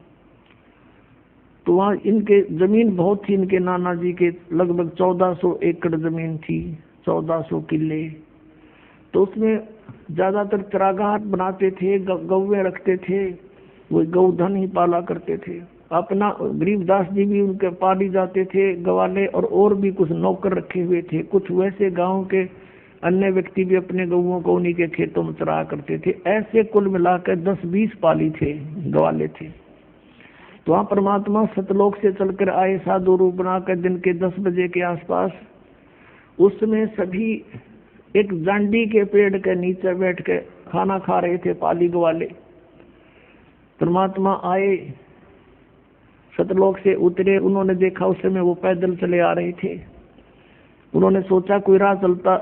तो वहाँ इनके जमीन बहुत थी, इनके नाना जी के लगभग 1400 एकड़ जमीन थी, 1400 किले। तो उसमें ज्यादातर चरागाह बनाते थे, गौवें रखते थे, वो गौधन ही पाला करते थे। अपना गरीबदास जी भी उनके पाली जाते थे, गवाले, और भी कुछ नौकर रखे हुए थे। कुछ वैसे गांव के अन्य व्यक्ति भी अपने गौओं को उन्हीं के खेतों में चराया करते थे। ऐसे कुल मिलाकर 10-20 पाली थे, गवाले थे। तो वहाँ परमात्मा सतलोक से चलकर आए साधु रूप बनाकर दिन के 10 बजे के आसपास। उसमें सभी एक जांडी के पेड़ के नीचे बैठ के खाना खा रहे थे, पाली गवाले। परमात्मा आए, सतलोक से उतरे। उन्होंने देखा उस समय वो पैदल चले आ रहे थे। उन्होंने सोचा कोई राह चलता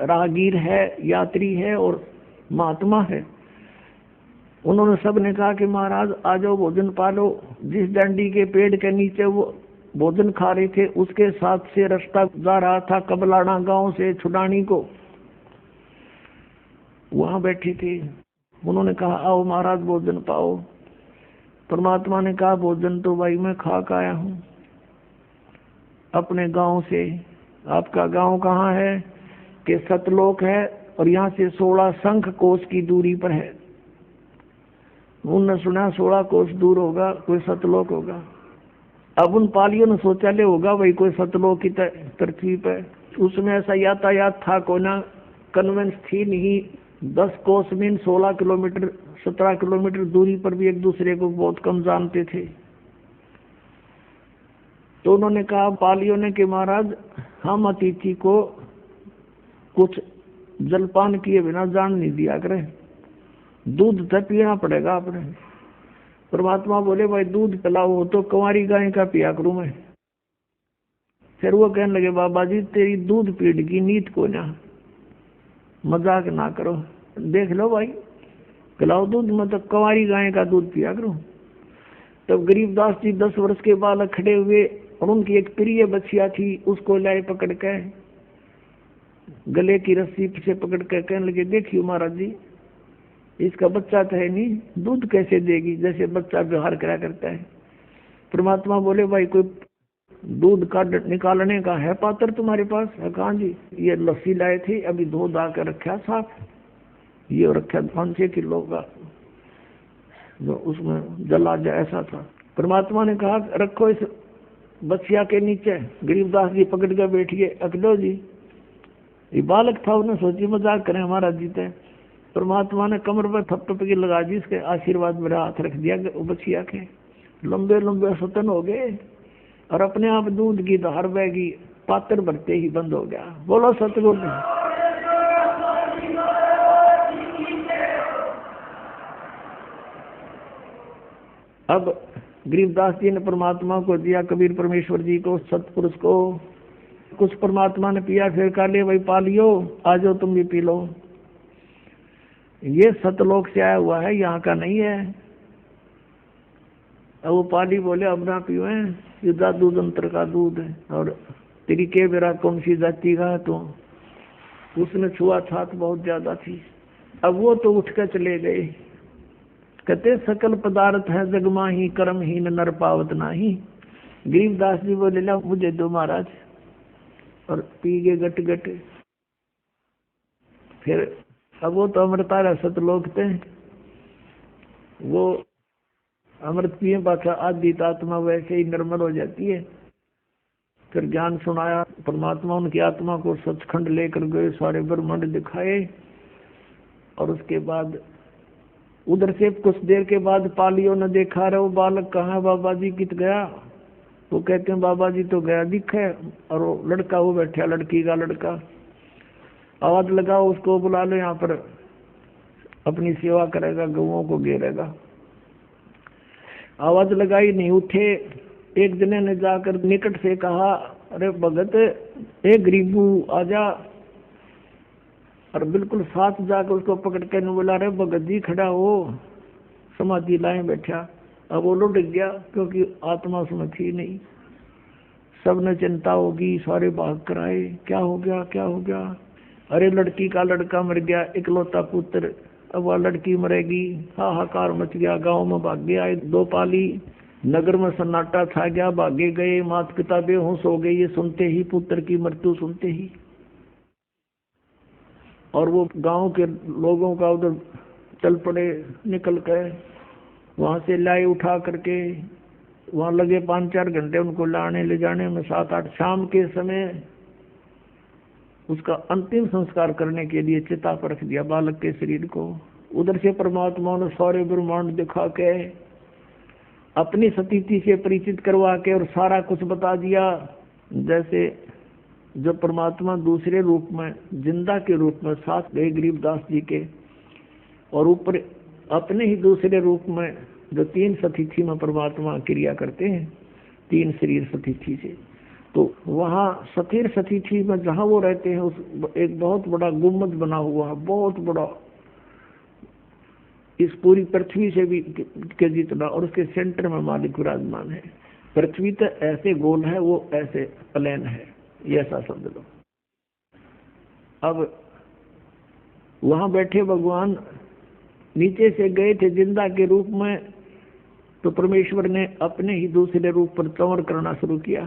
राहगीर है, यात्री है और महात्मा है। उन्होंने सबने कहा कि महाराज आ जाओ, भोजन पालो। जिस डंडी के पेड़ के नीचे वो भोजन खा रहे थे उसके साथ से रास्ता जा रहा था कबलाना गांव से छुडानी को, वहां बैठे थे। उन्होंने कहा आओ महाराज भोजन पाओ। परमात्मा ने कहा भोजन तो भाई मैं खा के आया हूँ अपने गांव से। आपका गांव कहाँ है? कि सतलोक है, और यहाँ से 16 शंख कोस की दूरी पर है। उन्होंने सुना 16 कोस दूर होगा कोई सतलोक होगा। अब उन पालियों ने सोचा ले होगा भाई कोई सतलोक की तरतीब है। उसमें ऐसा यातायात था कोई ना, कन्वेंस थी नहीं। 10 कोस मीन 16 किलोमीटर, 17 किलोमीटर दूरी पर भी एक दूसरे को बहुत कम जानते थे। तो उन्होंने कहा पालियों ने कि महाराज हम अतिथि को कुछ जलपान किए बिना जान नहीं दिया करें, दूध तो पीना पड़ेगा आपने। परमात्मा बोले भाई दूध पिलाओ, हो तो कुंवारी गाय का पिया करूं मैं। फिर वो कहने लगे बाबा जी तेरी दूध पीड़ की नीत को ना, मजाक ना करो, देख लो भाई पिलाओ दूध, मैं तो कुंवारी गाय का दूध पिया करूं। तब गरीबदास जी 10 वर्ष के बालक खड़े हुए, और उनकी एक प्रिय बच्चिया थी, उसको लाए पकड़ के गले की रस्सी से पकड़ के कहने लगे देखियो महाराज जी इसका बच्चा तो है नहीं, दूध कैसे देगी, जैसे बच्चा व्यवहार करा करता है। परमात्मा बोले भाई कोई दूध का निकालने का है पात्र तुम्हारे पास? कहाँ जी, ये लस्सी लाए थे, अभी धो धा कर रखा साफ, ये रखा 5-6 किलो का, जो उसमें जला जा ऐसा था। परमात्मा ने कहा रखो इस बच्चिया के नीचे। गरीबदास जी पकड़ कर बैठिए, अकलो जी, ये बालक था, उन्हें सोची मजाक करें हमारा जीते। परमात्मा ने कमर पर थप की लगा दी, इसके आशीर्वाद मेरा हाथ रख दिया बच्चिया के, लंबे लंबे सतन हो गए और अपने आप दूध की धार बहगी, पात्र भरते ही बंद हो गया। बोलो सतगुरु। अब गरीबदास जी ने परमात्मा को दिया, कबीर परमेश्वर जी को, सतपुरुष को। कुछ परमात्मा ने पिया, फिर कहा ले भाई पा लियो, आ जाओ तुम भी पी लो। ये सतलोक से आया हुआ है, यहाँ का नहीं है। अब वो पाली बोले अब ना पियो, ये दूध अंतर का दूध है, और तेरी के बेरा कौन सी जाति का है? तो उसने छुआ छात बहुत ज्यादा थी। अब वो तो उठ कर चले गए, कहते सकल पदार्थ है जगमा ही, कर्महीन नर पावत नाही। गरीबदास जी बोले ला मुझे दो महाराज, और पी गए गट गट। फिर अब वो तो अमृतारा सतलोक थे, वो अमृत पिए बाका आदि आत्मा वैसे ही निर्मल हो जाती है। फिर ज्ञान सुनाया परमात्मा, उनकी आत्मा को सचखंड लेकर गए, सारे ब्रह्मांड दिखाए। और उसके बाद उधर से कुछ देर के बाद पालियों ने देखा रहे वो बालक कहाँ है, बाबा जी कित गया? वो कहते हैं बाबा जी तो गया दिखे, और वो लड़का वो बैठा, लड़की का लड़का। आवाज लगाओ उसको, बुला लो, यहाँ पर अपनी सेवा करेगा, गऊओं को घेरेगा। आवाज लगाई, नहीं उठे। एक जने ने जाकर निकट से कहा अरे भगत ए गरीबू आजा, और बिल्कुल साथ जाकर उसको पकड़ के बोला अरे भगत जी खड़ा हो, समाधि लाए बैठा। अब वो लुट गया, क्योंकि आत्मा उसमें थी नहीं। सबने चिंता होगी, सारे भाग कर आए, क्या हो गया क्या हो गया? अरे लड़की का लड़का मर गया, इकलौता पुत्र, अब वह लड़की मरेगी, हाहाकार मच गया। गांव में भागे आए दो पाली, नगर में सन्नाटा छा गया, भागे गए। माता पिता बेहोश हो गए ये सुनते ही, पुत्र की मृत्यु सुनते ही। और वो गांव के लोगों का उधर चल पड़े, निकल गए वहां से, लाए उठा करके। वहां लगे 5-4 घंटे उनको लाने ले जाने में, 7-8 शाम के समय उसका अंतिम संस्कार करने के लिए चिता पर रख दिया बालक के शरीर को। उधर से परमात्मा ने सारे ब्रह्मांड दिखा के, अपनी सतीथि से परिचित करवा के और सारा कुछ बता दिया। जैसे जब परमात्मा दूसरे रूप में, जिंदा के रूप में साथ गए गरीबदास जी के, और ऊपर अपने ही दूसरे रूप में जो 3 सतीथि में परमात्मा क्रिया करते हैं, 3 शरीर सतीथि से, तो वहाँ सतीर सतीथि में जहाँ वो रहते हैं, उस एक बहुत बड़ा गुम्बद बना हुआ है, बहुत बड़ा, इस पूरी पृथ्वी से भी के जितना, और उसके सेंटर में मालिक विराजमान है। पृथ्वी तो ऐसे गोल है, वो ऐसे प्लेन है, ये ऐसा समझ लो। अब वहां बैठे भगवान नीचे से गए थे जिंदा के रूप में, तो परमेश्वर ने अपने ही दूसरे रूप पर चंवर करना शुरू किया।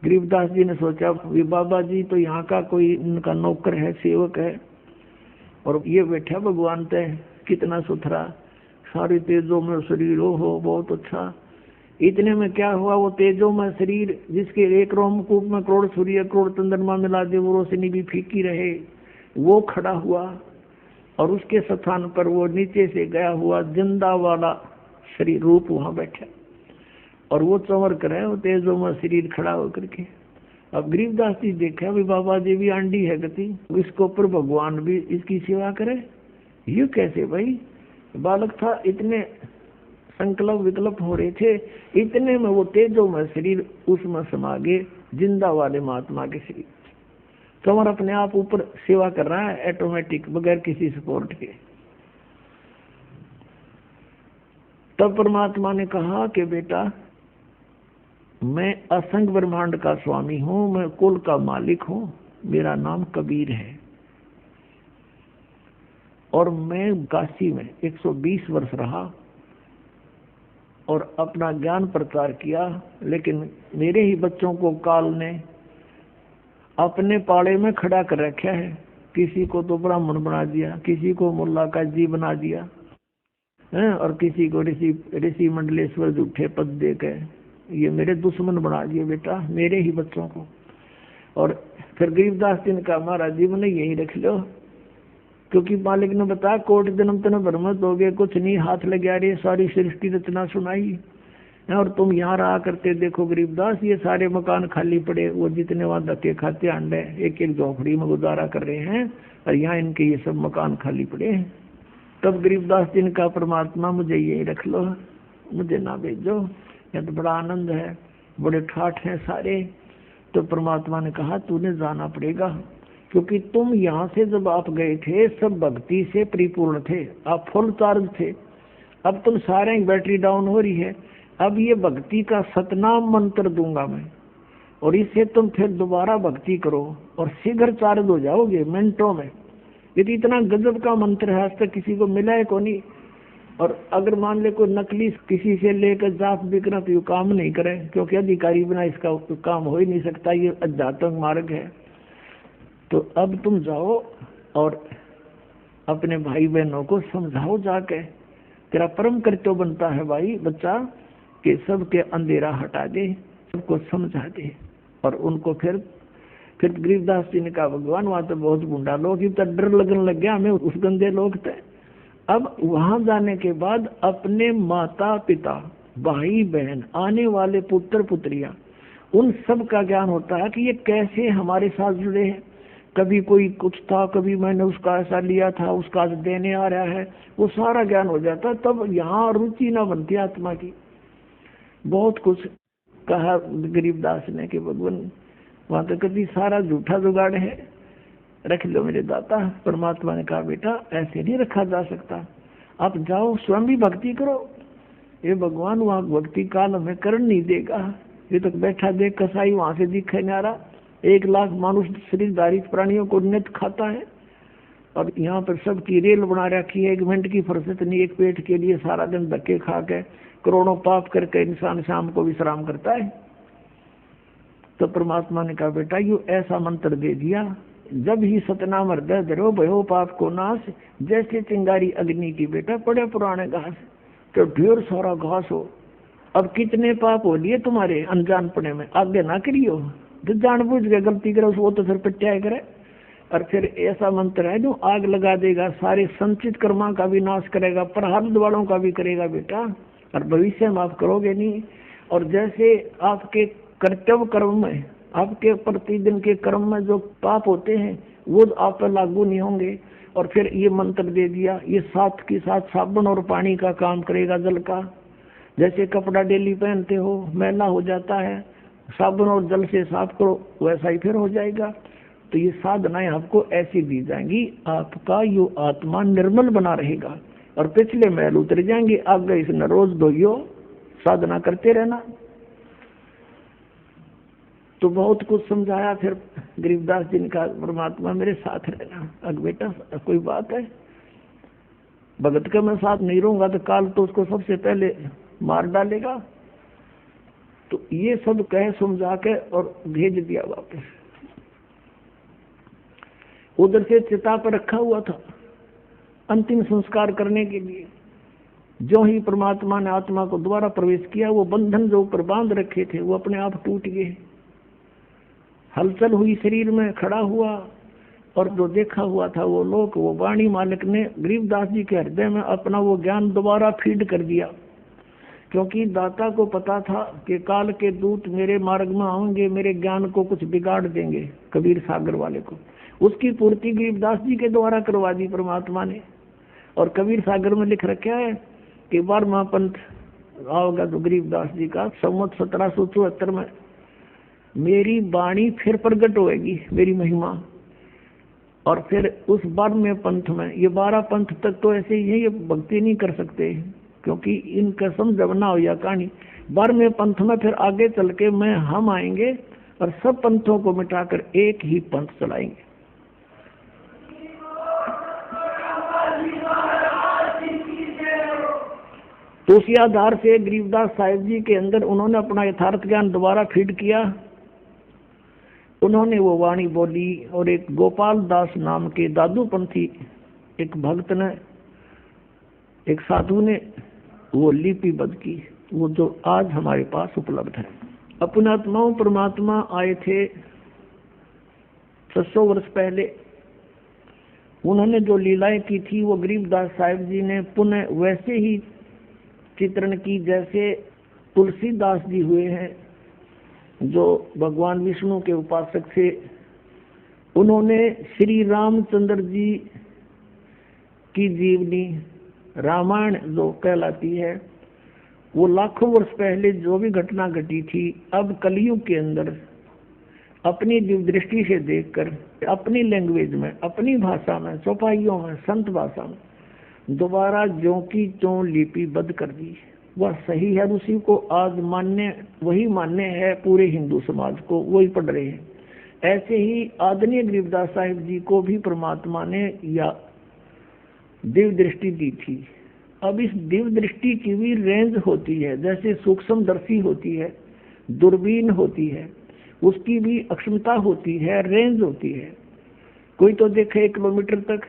गरीबदास जी ने सोचा ये बाबा जी तो यहाँ का कोई इनका नौकर है, सेवक है, और ये बैठा भगवान तय कितना सुथरा, सारी तेजों में शरीर हो, बहुत अच्छा। इतने में क्या हुआ, वो तेजों में शरीर जिसके एक रोमकूप में करोड़ सूर्य करोड़ चंद्रमा मिला दे, वो रोशनी भी फीकी रहे, वो खड़ा हुआ, और उसके स्थान पर वो नीचे से गया हुआ जिंदा वाला शरीर रूप वहां बैठा, और वो चंवर करे, वो तेजों में शरीर खड़ा होकर के। अब गरीबदास जी देखा भी बाबा जी भी आंडी है गति, इसको ऊपर भगवान भी इसकी सेवा करे, ये कैसे भाई? बालक था, इतने संकल्प विकल्प हो रहे थे, इतने में वो तेजों में शरीर उसमें समा गए, जिंदा वाले महात्मा के शरीर। चंवर अपने आप ऊपर सेवा कर रहा है, ऑटोमेटिक, बगैर किसी सपोर्ट के। तब परमात्मा ने कहा कि बेटा मैं असंग ब्रह्मांड का स्वामी हूं, मैं कुल का मालिक हूं, मेरा नाम कबीर है, और मैं काशी में 120 वर्ष रहा और अपना ज्ञान प्रचार किया, लेकिन मेरे ही बच्चों को काल ने अपने पाड़े में खड़ा कर रखा है। किसी को तो ब्राह्मण बना दिया, किसी को मुल्ला का जी बना दिया है, और किसी को ऋषि मंडलेश्वर झूठे पद दे के ये मेरे दुश्मन बना दिए बेटा, मेरे ही बच्चों को। और फिर गरीबदास जी ने कहा महाराज जी मैंने यही रख लो, क्योंकि मालिक ने बताया कोट जन्म तन भ्रमत हो गए, कुछ नहीं हाथ लगा रही, सारी सृष्टि रचना सुनाई, और तुम यहाँ रहा करते। देखो गरीबदास ये सारे मकान खाली पड़े, वो जितने वहाँ धक्के खाते अंडे एक एक झोपड़ी में गुजारा कर रहे हैं, और यहाँ इनके ये सब मकान खाली पड़े हैं। तब गरीबदास जी ने कहा परमात्मा मुझे यही रख लो, मुझे ना भेजो, यह तो बड़ा आनंद है, बड़े ठाठ हैं सारे। तो परमात्मा ने कहा तूने जाना पड़ेगा, क्योंकि तुम यहाँ से जब आप गए थे सब भक्ति से परिपूर्ण थे, आप फुल चार्ज थे। अब तुम सारे बैटरी डाउन हो रही है, अब ये भक्ति का सतनाम मंत्र दूंगा मैं, और इससे तुम फिर दोबारा भक्ति करो और शीघ्र चार्ज हो जाओगे मिनटों में। यदि इतना गजब का मंत्र है, आज तक किसी को मिला है को नहीं। और अगर मान ले कोई नकली किसी से लेकर जाप बिकना तो ये काम नहीं करे, क्योंकि अधिकारी बिना इसका काम हो ही नहीं सकता, ये अध्यात्मिक मार्ग है। तो अब तुम जाओ और अपने भाई बहनों को समझाओ जाके, तेरा परम कर्तव्य बनता है भाई बच्चा कि सबके अंधेरा हटा दे, सबको समझा दे। और उनको फिर गरीबदास जी ने कहा भगवान वहां तो बहुत गुंडा लोग ही तो डर लगने लग गया हमें, उस गंदे लोग थे। अब वहां जाने के बाद अपने माता पिता भाई बहन आने वाले पुत्र पुत्रियां उन सब का ज्ञान होता है कि ये कैसे हमारे साथ जुड़े हैं। कभी कोई कुछ था, कभी मैंने उसका ऐसा लिया था, उसका देने आ रहा है, वो सारा ज्ञान हो जाता। तब यहाँ रुचि ना बनती आत्मा की। बहुत कुछ कहा गरीबदास ने कि भगवान वहां तो कभी सारा झूठा जुगाड़ है, रख लो मेरे दाता। परमात्मा ने कहा बेटा ऐसे नहीं रखा जा सकता, आप जाओ स्वयं भी भक्ति करो। ये भगवान वहाँ भक्ति काल हमें कर नहीं देगा, ये तो बैठा देख कसाई वहां से दिखे नहीं आ रहा। 1 लाख मानुष शरीरधारी प्राणियों को नित खाता है, और यहाँ पर सबकी रेल बना रखी है, 1 मिनट की फुर्सत नहीं, एक पेट के लिए सारा दिन धक्के खा के करोड़ों पाप करके इंसान शाम को विश्राम करता है। तो परमात्मा ने कहा बेटा यू ऐसा मंत्र दे दिया, जब ही सतनाम हृदय धरो भयो पाप को नाश, जैसे चिंगारी अग्नि की बेटा पड़े पुराने घास, तो ढेर सारा घास हो। अब कितने पाप हो लिए तुम्हारे अनजानपने में, आगे ना करियो, जो जानबूझ के गलती करे वो तो फिर पिटाई करे। और फिर ऐसा मंत्र है जो आग लगा देगा, सारे संचित कर्मा का भी नाश करेगा, प्रारब्ध वालों का भी करेगा बेटा, और भविष्य में आप करोगे नहीं। और जैसे आपके कर्तव्य कर्म में, आपके प्रतिदिन के कर्म में जो पाप होते हैं वो आप पर लागू नहीं होंगे। और फिर ये मंत्र दे दिया, ये साथ के साथ साबुन और पानी का काम करेगा, जल का। जैसे कपड़ा डेली पहनते हो मैला हो जाता है, साबुन और जल से साफ करो वैसा ही फिर हो जाएगा। तो ये साधनाएं आपको ऐसी दी जाएंगी, आपका यो आत्मा निर्मल बना रहेगा और पिछले मैल उतर जाएंगे। आगे इसने रोज धोइयो, साधना करते रहना। तो बहुत कुछ समझाया। फिर गरीबदास जी ने कहा परमात्मा मेरे साथ रहना। अब बेटा कोई बात है, भगत का मैं साथ नहीं रहूंगा तो काल तो उसको सबसे पहले मार डालेगा। तो ये सब कह समझा के और भेज दिया वापस। उधर से चिता पर रखा हुआ था अंतिम संस्कार करने के लिए। जो ही परमात्मा ने आत्मा को दोबारा प्रवेश किया, वो बंधन जो ऊपर बांध रखे थे वो अपने आप टूट गए। हलचल हुई शरीर में, खड़ा हुआ, और जो देखा हुआ था वो लोग, वो वाणी मालिक ने गरीबदास जी के हृदय में अपना वो ज्ञान दोबारा फीड कर दिया। क्योंकि दाता को पता था कि काल के दूत मेरे मार्ग में आएंगे, मेरे ज्ञान को कुछ बिगाड़ देंगे, कबीर सागर वाले को। उसकी पूर्ति गरीबदास जी के द्वारा करवा दी परमात्मा ने। और कबीर सागर में लिख रखा है कि 12वां पंथ आओगा तो गरीबदास जी का संवत 1774 में मेरी वाणी फिर प्रकट होएगी, मेरी महिमा। और फिर उस 12वें पंथ में, ये 12 पंथ तक तो ऐसे ही है, ये भक्ति नहीं कर सकते क्योंकि इनका समझ ना हो या कहानी। 12वें पंथ में फिर आगे चल के हम आएंगे और सब पंथों को मिटाकर एक ही पंथ चलाएंगे। तो उसी आधार से गरीबदास साहिब जी के अंदर उन्होंने अपना यथार्थ ज्ञान दोबारा फीड किया। उन्होंने वो वाणी बोली और एक गोपाल दास नाम के दादूपंथी एक भक्त ने, एक साधु ने वो लिपिबद्ध की, वो जो आज हमारे पास उपलब्ध है। अपने आत्माओं परमात्मा आए थे 600 वर्ष पहले। उन्होंने जो लीलाएं की थी वो गरीबदास साहिब जी ने पुनः वैसे ही चित्रण की जैसे तुलसीदास जी हुए हैं, जो भगवान विष्णु के उपासक थे। उन्होंने श्री रामचंद्र जी की जीवनी रामायण जो कहलाती है, वो लाखों वर्ष पहले जो भी घटना घटी थी, अब कलयुग के अंदर अपनी दिव्य दृष्टि से देखकर अपनी लैंग्वेज में, अपनी भाषा में, चौपाइयों में, संत भाषा में दोबारा ज्यों की त्यों लिपिबद्ध कर दी। वह सही है, उसी को आज मान्य, वही मान्य है पूरे हिंदू समाज को, वही पढ़ रहे हैं। ऐसे ही आदरणीय गरीबदास साहिब जी को भी परमात्मा ने या दिव्य दृष्टि दी थी। अब इस दिव्य दृष्टि की भी रेंज होती है, जैसे सूक्ष्मदर्शी होती है, दूरबीन होती है, उसकी भी अक्षमता होती है, रेंज होती है। कोई तो देखे 1 किलोमीटर तक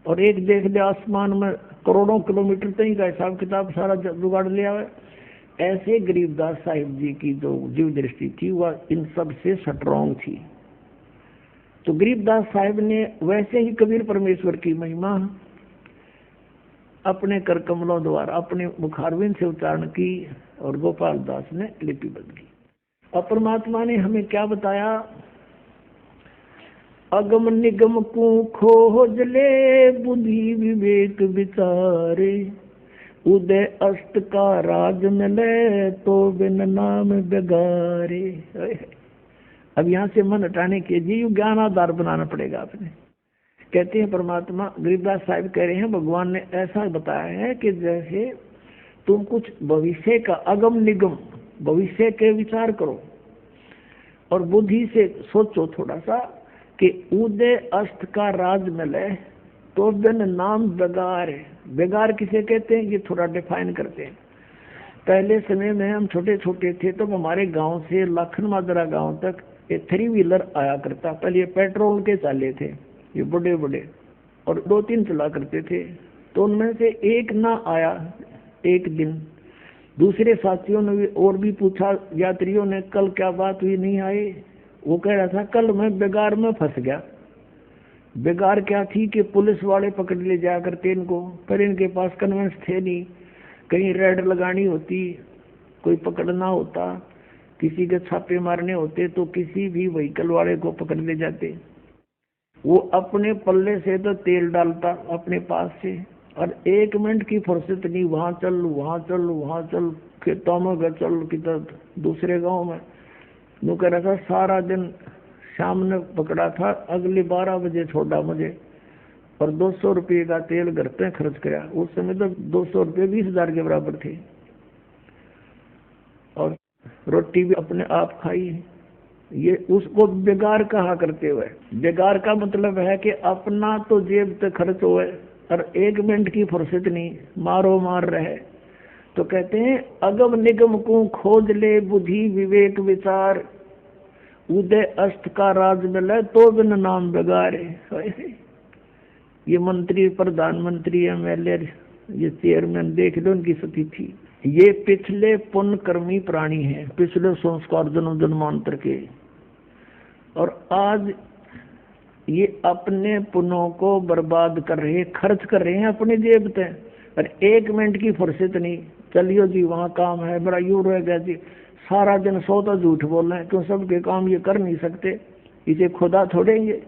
और एक देख ले आसमान में करोड़ों किलोमीटर तक का हिसाब किताब सारा जुगाड़ लिया है। ऐसे गरीबदास साहिब जी की जो दिव्य दृष्टि थी वह इन सब से स्ट्रॉन्ग थी। तो गरीबदास साहिब ने वैसे ही कबीर परमेश्वर की महिमा अपने कर कमलों द्वारा अपने मुखारविंद से उच्चारण की और गोपाल दास ने लिपिबद्ध की। और परमात्मा ने हमें क्या बताया? अगम निगम को खोज ले बुद्धि विवेक विचारे, उदय अष्ट का राज मिले तो बिन नाम बेगारे। अब यहाँ से मन हटाने के लिए ज्ञान आधार बनाना पड़ेगा आपने। कहते हैं परमात्मा, गरीबदास साहिब कह रहे हैं भगवान ने ऐसा बताया है कि जैसे तुम कुछ भविष्य का अगम निगम भविष्य के विचार करो और बुद्धि से सोचो थोड़ा सा कि उदय अष्ट का राज मिले तो बिन नाम बेगार है। बेगार किसे कहते हैं ये थोड़ा डिफाइन करते हैं। पहले समय में हम छोटे छोटे थे तो हमारे गांव से लाखन माजरा गांव तक ये 3 व्हीलर आया करता। पहले ये पेट्रोल के चाले थे, ये बड़े बड़े, और 2-3 चला करते थे। तो उनमें से एक ना आया एक दिन, दूसरे साथियों ने और भी पूछा, यात्रियों ने कल क्या बात हुई नहीं आए? वो कह रहा था कल मैं बेगार में फंस गया। बेगार क्या थी कि पुलिस वाले पकड़ ले जाया करते इनको, पर इनके पास कन्वेंस थे नहीं। कहीं रेड लगानी होती, कोई पकड़ना होता, किसी के छापे मारने होते तो किसी भी व्हीकल वाले को पकड़ ले जाते। वो अपने पल्ले से तो तेल डालता अपने पास से, और 1 मिनट की फुर्सत नहीं, वहाँ चल वहाँ चल वहाँ चल, खेतों में गए चल किधर दूसरे गांव में। वो कह रहा था सारा दिन शाम ने पकड़ा था, अगले 12 बजे छोड़ा मुझे, और 200 रुपये का तेल घर पे खर्च किया। उस समय तो 200 रुपये 20,000 के बराबर थे, और रोटी भी अपने आप खाई। ये उसको बेगार कहा करते हुए, बेगार का मतलब है कि अपना तो जेब तक खर्च हुए और 1 मिनट की फुर्सत नहीं, मारो मार रहे। तो कहते हैं अगम निगम को खोज ले बुद्धि विवेक विचार, उदय अष्ट का राज मिले तो बिन नाम बेगारे। ये मंत्री, प्रधानमंत्री, एमएलए, ये चेयरमैन देख लो उनकी स्थिति। ये पिछले पुण्य कर्मी प्राणी हैं, पिछले संस्कार जन्म जन्मांतर के, और आज ये अपने पुण्यों को बर्बाद कर रहे, खर्च कर रहे हैं अपने जेब पे, और 1 मिनट की फुर्सत नहीं। चलियो जी वहाँ काम है, बड़ा यूं रह गया जी, सारा दिन सोता झूठ बोल रहे हैं, क्यों सबके काम ये कर नहीं सकते, इसे खुदा छोड़ेंगे।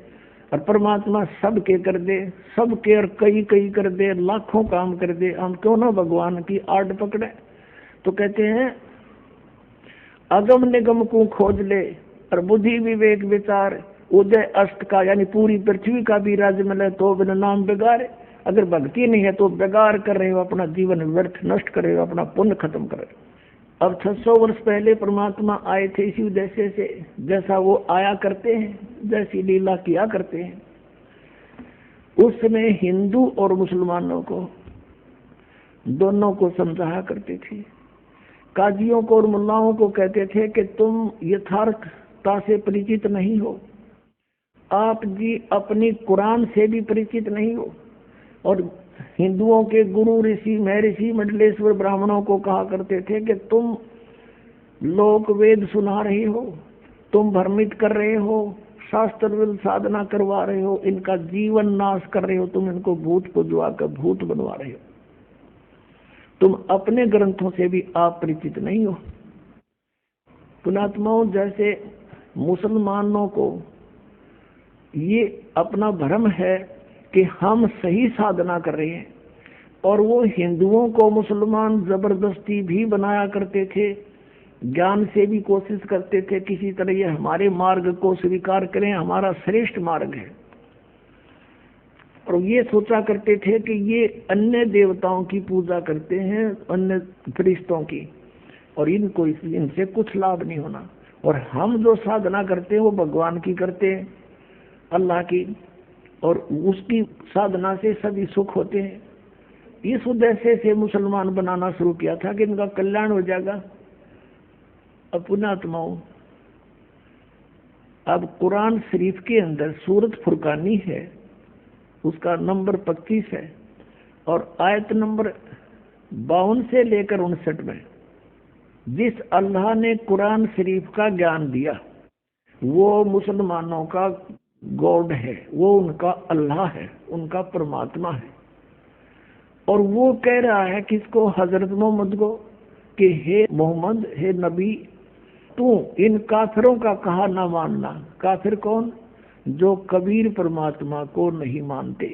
और परमात्मा सबके कर दे, सबके और कई कई कर दे, लाखों काम कर दे, हम क्यों ना भगवान की आड़ पकड़े। तो कहते हैं अगम निगम को खोज ले और बुद्धि विवेक विचार, उदय अष्ट का यानी पूरी पृथ्वी का भी राज्य मिले तो बिना नाम बेगार। अगर भक्ति नहीं है तो बेगार कर रहे हो, अपना जीवन व्यर्थ नष्ट कर रहे हो, अपना पुण्य खत्म कर रहे हो। अब 600 वर्ष पहले परमात्मा आए थे इसी उद्देश्य से, जैसा वो आया करते हैं, जैसी लीला किया करते हैं। उस समय हिंदू और मुसलमानों को दोनों को समझाया करते थे। काजियों को और मुल्लाओं को कहते थे कि तुम यथार्थता से परिचित नहीं हो, आप जी अपनी कुरान से भी परिचित नहीं हो। और हिंदुओं के गुरु ऋषि महर्षि मंडलेश्वर ब्राह्मणों को कहा करते थे कि तुम लोक वेद सुना रहे हो, तुम भ्रमित कर रहे हो, शास्त्र साधना करवा रहे हो, इनका जीवन नाश कर रहे हो, तुम इनको भूत को जुआ कर भूत बनवा रहे हो, तुम अपने ग्रंथों से भी आप परिचित नहीं हो। पुणात्माओं, जैसे मुसलमानों को ये अपना भ्रम है कि हम सही साधना कर रहे हैं, और वो हिंदुओं को मुसलमान जबरदस्ती भी बनाया करते थे, ज्ञान से भी कोशिश करते थे किसी तरह ये हमारे मार्ग को स्वीकार करें, हमारा श्रेष्ठ मार्ग है। और ये सोचा करते थे कि ये अन्य देवताओं की पूजा करते हैं, अन्य फरिश्तों की, और इनको इनसे कुछ लाभ नहीं होना, और हम जो साधना करते हैं वो भगवान की करते हैं, अल्लाह की, और उसकी साधना से सभी सुख होते हैं। इस उद्देश्य से मुसलमान बनाना शुरू किया था कि इनका कल्याण हो जाएगा। अब पुण्यात्माओं, अब कुरान शरीफ के अंदर सूरत फुरकानी है, उसका नंबर 25 है, और आयत नंबर 52 से लेकर 59 में जिस अल्लाह ने कुरान शरीफ का ज्ञान दिया वो मुसलमानों का गॉड है, वो उनका अल्लाह है, उनका परमात्मा है। और वो कह रहा है किसको? हजरत मोहम्मद को, कि हे मोहम्मद, हे नबी, तू इन काफिरों का कहा ना मानना। काफिर कौन? जो कबीर परमात्मा को नहीं मानते,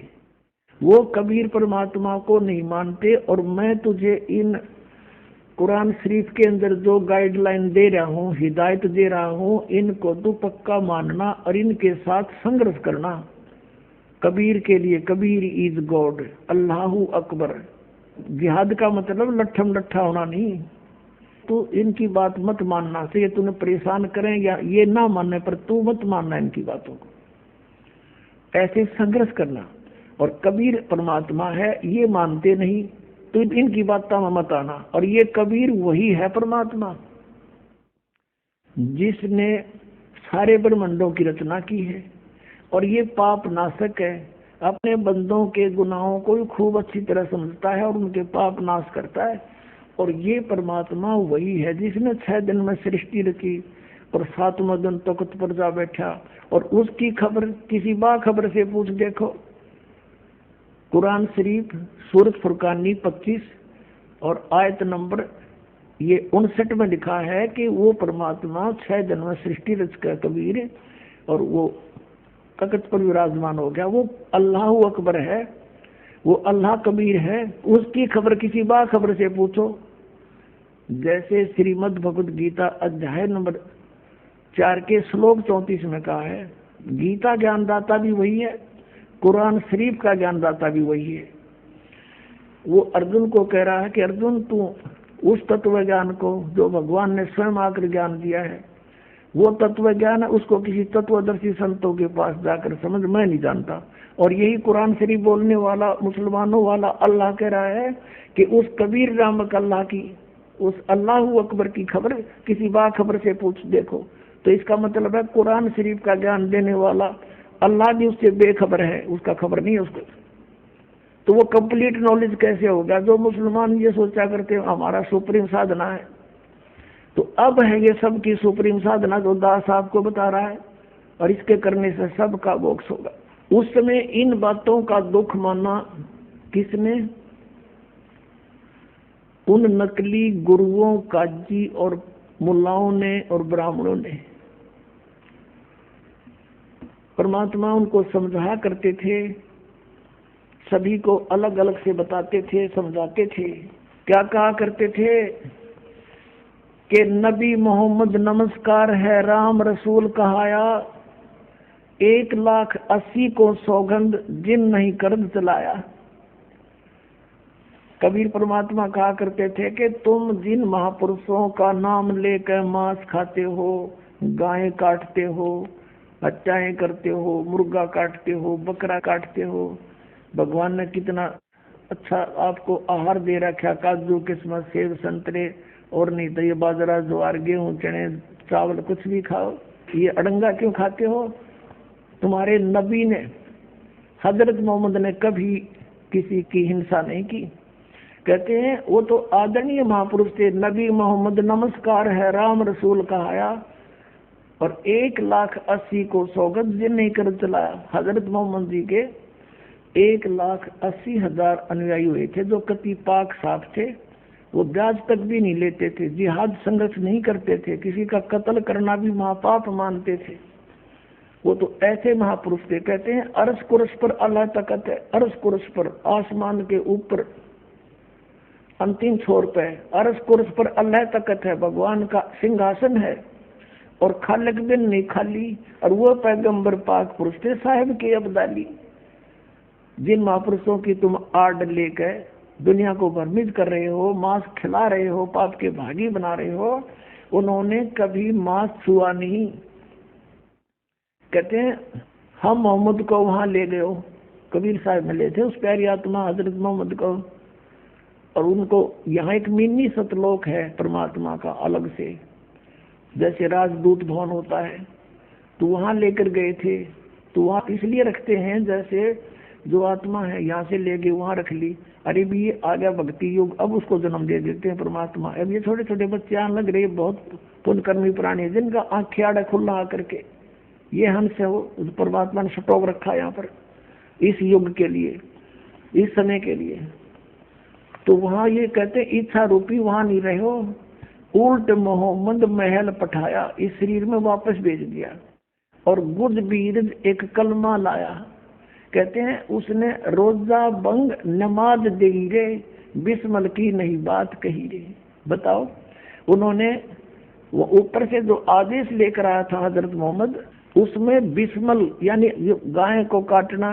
वो कबीर परमात्मा को नहीं मानते। और मैं तुझे इन कुरान शरीफ के अंदर जो गाइडलाइन दे रहा हूँ, हिदायत दे रहा हूँ, इनको तू पक्का मानना और इनके साथ संघर्ष करना। कबीर के लिए कबीर इज गॉड, अल्लाहू अकबर। जिहाद का मतलब लट्ठम लट्ठा होना नहीं। तू इनकी बात मत मानना, से ये तूने परेशान करें या ये ना मानने पर तू मत मानना इनकी बातों को, ऐसे संघर्ष करना। और कबीर परमात्मा है ये मानते नहीं, तो इनकी बातों में मत आना। और ये कबीर वही है परमात्मा जिसने सारे ब्रह्मांडों की रचना की है, और ये पाप नाशक है, अपने बंदों के गुनाहों को खूब अच्छी तरह समझता है और उनके पाप नाश करता है। और ये परमात्मा वही है जिसने 6 दिन में सृष्टि रची और 7वां दिन तख्त पर जा बैठा। और उसकी खबर किसी बाखबर से पूछ देखो। कुरान शरीफ सूरत फुरकानी 25 और आयत नंबर ये 59 में लिखा है कि वो परमात्मा 6 दिन में सृष्टि रच कर कबीर, और वो तख्त पर विराजमान हो गया। वो अल्लाह अकबर है, वो अल्लाह कबीर है। उसकी खबर किसी बाखबर से पूछो। जैसे श्रीमद् भगवद गीता अध्याय नंबर 4 के श्लोक 34 में कहा है, गीता ज्ञानदाता भी वही है, कुरान शरीफ का ज्ञानदाता भी वही है। वो अर्जुन को कह रहा है कि अर्जुन, तू उस तत्व ज्ञान को जो भगवान ने स्वयं आकर ज्ञान दिया है, वो तत्व ज्ञान है, उसको किसी तत्वदर्शी संतों के पास जाकर समझ, मैं नहीं जानता। और यही कुरान शरीफ बोलने वाला मुसलमानों वाला अल्लाह कह रहा है कि उस कबीर नामक अल्लाह की, उस अल्लाह अकबर की खबर किसी बाखबर से पूछ देखो। तो इसका मतलब है कुरान शरीफ का ज्ञान देने वाला अल्लाह भी उससे बेखबर है, उसका खबर नहीं है उसको। तो वो कंप्लीट नॉलेज कैसे होगा? जो मुसलमान ये सोचा करते हैं हमारा सुप्रीम साधना है, तो अब है ये सबकी सुप्रीम साधना जो दास आपको बता रहा है, और इसके करने से सबका मोक्ष होगा। उस समय इन बातों का दुख माना किसने? उन नकली गुरुओं, काजी और मुल्लाओं ने और ब्राह्मणों ने। परमात्मा उनको समझाया करते थे, सभी को अलग अलग से बताते थे, समझाते थे। क्या कहा करते थे कि नबी मोहम्मद नमस्कार है, राम रसूल कहाया, 1,80,000 को सौगंध जिन नहीं कर्ज चलाया। कबीर परमात्मा कहा करते थे कि तुम जिन महापुरुषों का नाम लेकर मांस खाते हो, गायें काटते हो, हत्याएं करते हो, मुर्गा काटते हो, बकरा काटते हो, भगवान ने कितना अच्छा आपको आहार दे रखा, काजू किस्मत सेब संतरे, और नहीं तो ये बाजरा ज्वार गेहूं चने चावल कुछ भी खाओ, ये अड़ंगा क्यों खाते हो? तुम्हारे नबी ने, हजरत मोहम्मद ने कभी किसी की हिंसा नहीं की। कहते हैं वो तो आदरणीय महापुरुष थे, नबी मोहम्मद नमस्कार है राम रसूल कहाया, और 1,80,000 को सौगत जिन नहीं कर चलाया। हजरत मोहम्मद जी के 1,80,000 अनुयायी हुए थे जो कति पाक साफ थे, वो ब्याज तक भी नहीं लेते थे, जिहाद संघर्ष नहीं करते थे, किसी का कत्ल करना भी महापाप मानते थे। वो तो ऐसे महापुरुष थे। कहते हैं अर्श कुर्श पर अल्लाह तकत है, अर्श कुर्श पर आसमान के ऊपर अंतिम छोर पे अर्श कुर्श पर अल्लाह तकत है, भगवान का सिंहासन है, और खालिक बिन नहीं खाली, और वो पैगंबर पाक पुरुष थे साहिब के अब्दाली। जिन महापुरुषों की तुम आड़ लेकर दुनिया को भ्रमित कर रहे हो, मांस खिला रहे हो, पाप के भागी बना रहे हो, उन्होंने कभी मांस छुआ नहीं। कहते हैं हम मोहम्मद को वहां ले गए हो, कबीर साहब मिले थे उस प्यारी आत्मा हजरत मोहम्मद को, और उनको यहाँ एक मिनी सतलोक है परमात्मा का अलग से, जैसे राजदूत भवन होता है, तो वहां लेकर गए थे। तो वहां इसलिए रखते हैं जैसे जो आत्मा है यहाँ से ले गए वहां रख ली, अरे भी ये आ गया भक्ति युग, अब उसको जन्म दे देते हैं परमात्मा। अब ये छोटे छोटे बच्चे आने लग रहे, बहुत पुण्यकर्मी प्राणी जिनका आंखें आड़ा खुला आकर के, ये हंस है, वो परमात्मा ने स्टॉक रखा यहाँ पर इस युग के लिए, इस समय के लिए। तो वहां ये कहते इच्छा रूपी वहां नहीं रहे हो, उल्ट मोहम्मद महल पठाया, इस शरीर में वापस भेज दिया, और गुज बीर एक कलमा लाया। कहते हैं उसने रोजा बंग नमाज दे रे, बिस्मल की नहीं बात कही रे। बताओ, उन्होंने वो ऊपर से जो आदेश लेकर आया था हजरत मोहम्मद, उसमें बिस्मल यानी गाय को काटना,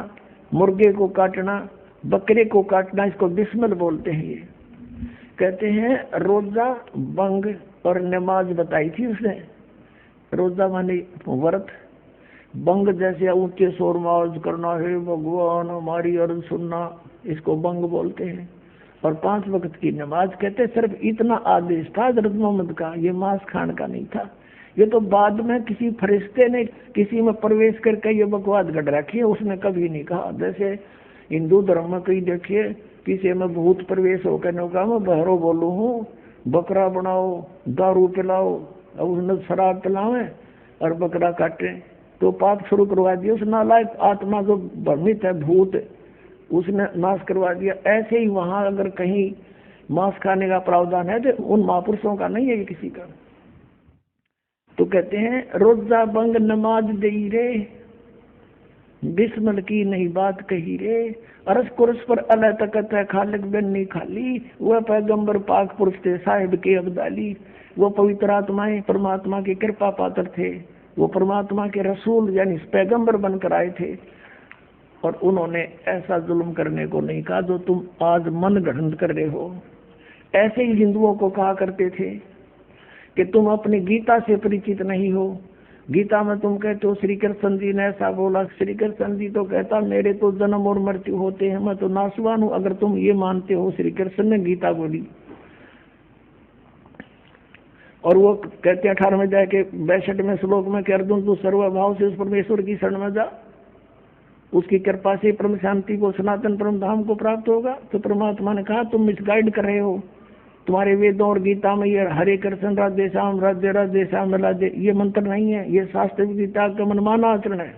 मुर्गे को काटना, बकरे को काटना, इसको बिस्मल बोलते हैं। ये कहते हैं रोजा बंग और नमाज बताई थी उसने। रोजा माने व्रत, बंग जैसे ऊंचे शोर माज करना है, भगवान हमारी अर्ज सुनना, इसको बंग बोलते हैं। और 5 वक्त की नमाज। कहते सिर्फ इतना आदेश था हजरत मोहम्मद का, ये मांस खाने का नहीं था। ये तो बाद में किसी फरिश्ते ने किसी में प्रवेश करके ये बकवास गढ़ रखी है, उसने कभी नहीं कहा। जैसे हिंदू धर्म में कहीं देखिए किसी में भूत प्रवेश होकर नौका में बहरो बोलू हूँ, बकरा बनाओ, दारू पिलाओ, और उसने शराब पिलावे और बकरा काटे, तो पाप शुरू करवा दिया। उस नालायक आत्मा जो भ्रमित है, भूत, उसने नाश करवा दिया। ऐसे ही वहां अगर कहीं मांस खाने का प्रावधान है तो उन महापुरुषों का नहीं है, ये किसी का। तो कहते हैं रोजा बंग नमाज दई रे, बिस्मल की नहीं बात कही रे, अरस कुरस पर अल्लाह तकत है, खालिक बिन नहीं खाली, वह पैगंबर पाक पुरुष थे साहिब के अब्दाली। वो पवित्र आत्माएं परमात्मा की कृपा पात्र थे, वो परमात्मा के रसूल यानी पैगंबर बनकर आए थे। और उन्होंने ऐसा जुल्म करने को नहीं कहा जो तुम आज मन गढ़ंत कर रहे हो। ऐसे ही हिंदुओं को कहा करते थे कि तुम अपनी गीता से परिचित नहीं हो। गीता में तुम कहते हो श्री कृष्ण जी ने ऐसा बोला, श्री कृष्ण जी तो कहता मेरे तो जन्म और मृत्यु होते हैं, मैं तो नासवान हूं अगर तुम ये मानते हो श्री कृष्ण ने गीता बोली। और वो कहते 18वें अध्याय के 62वें श्लोक में कि अर्जुन तू सर्वभाव से उस परमेश्वर की शरण में जा, उसकी कृपा से परम शांति को सनातन परम धाम को प्राप्त होगा। तो परमात्मा ने कहा तुम मिसगाइड कर रहे हो, तुम्हारे वेदों और गीता में ये हरे कृष्ण राधे श्याम राधे राधे श्याम राधे ये मंत्र नहीं है, ये शास्त्र गीता का मनमाना आचरण है।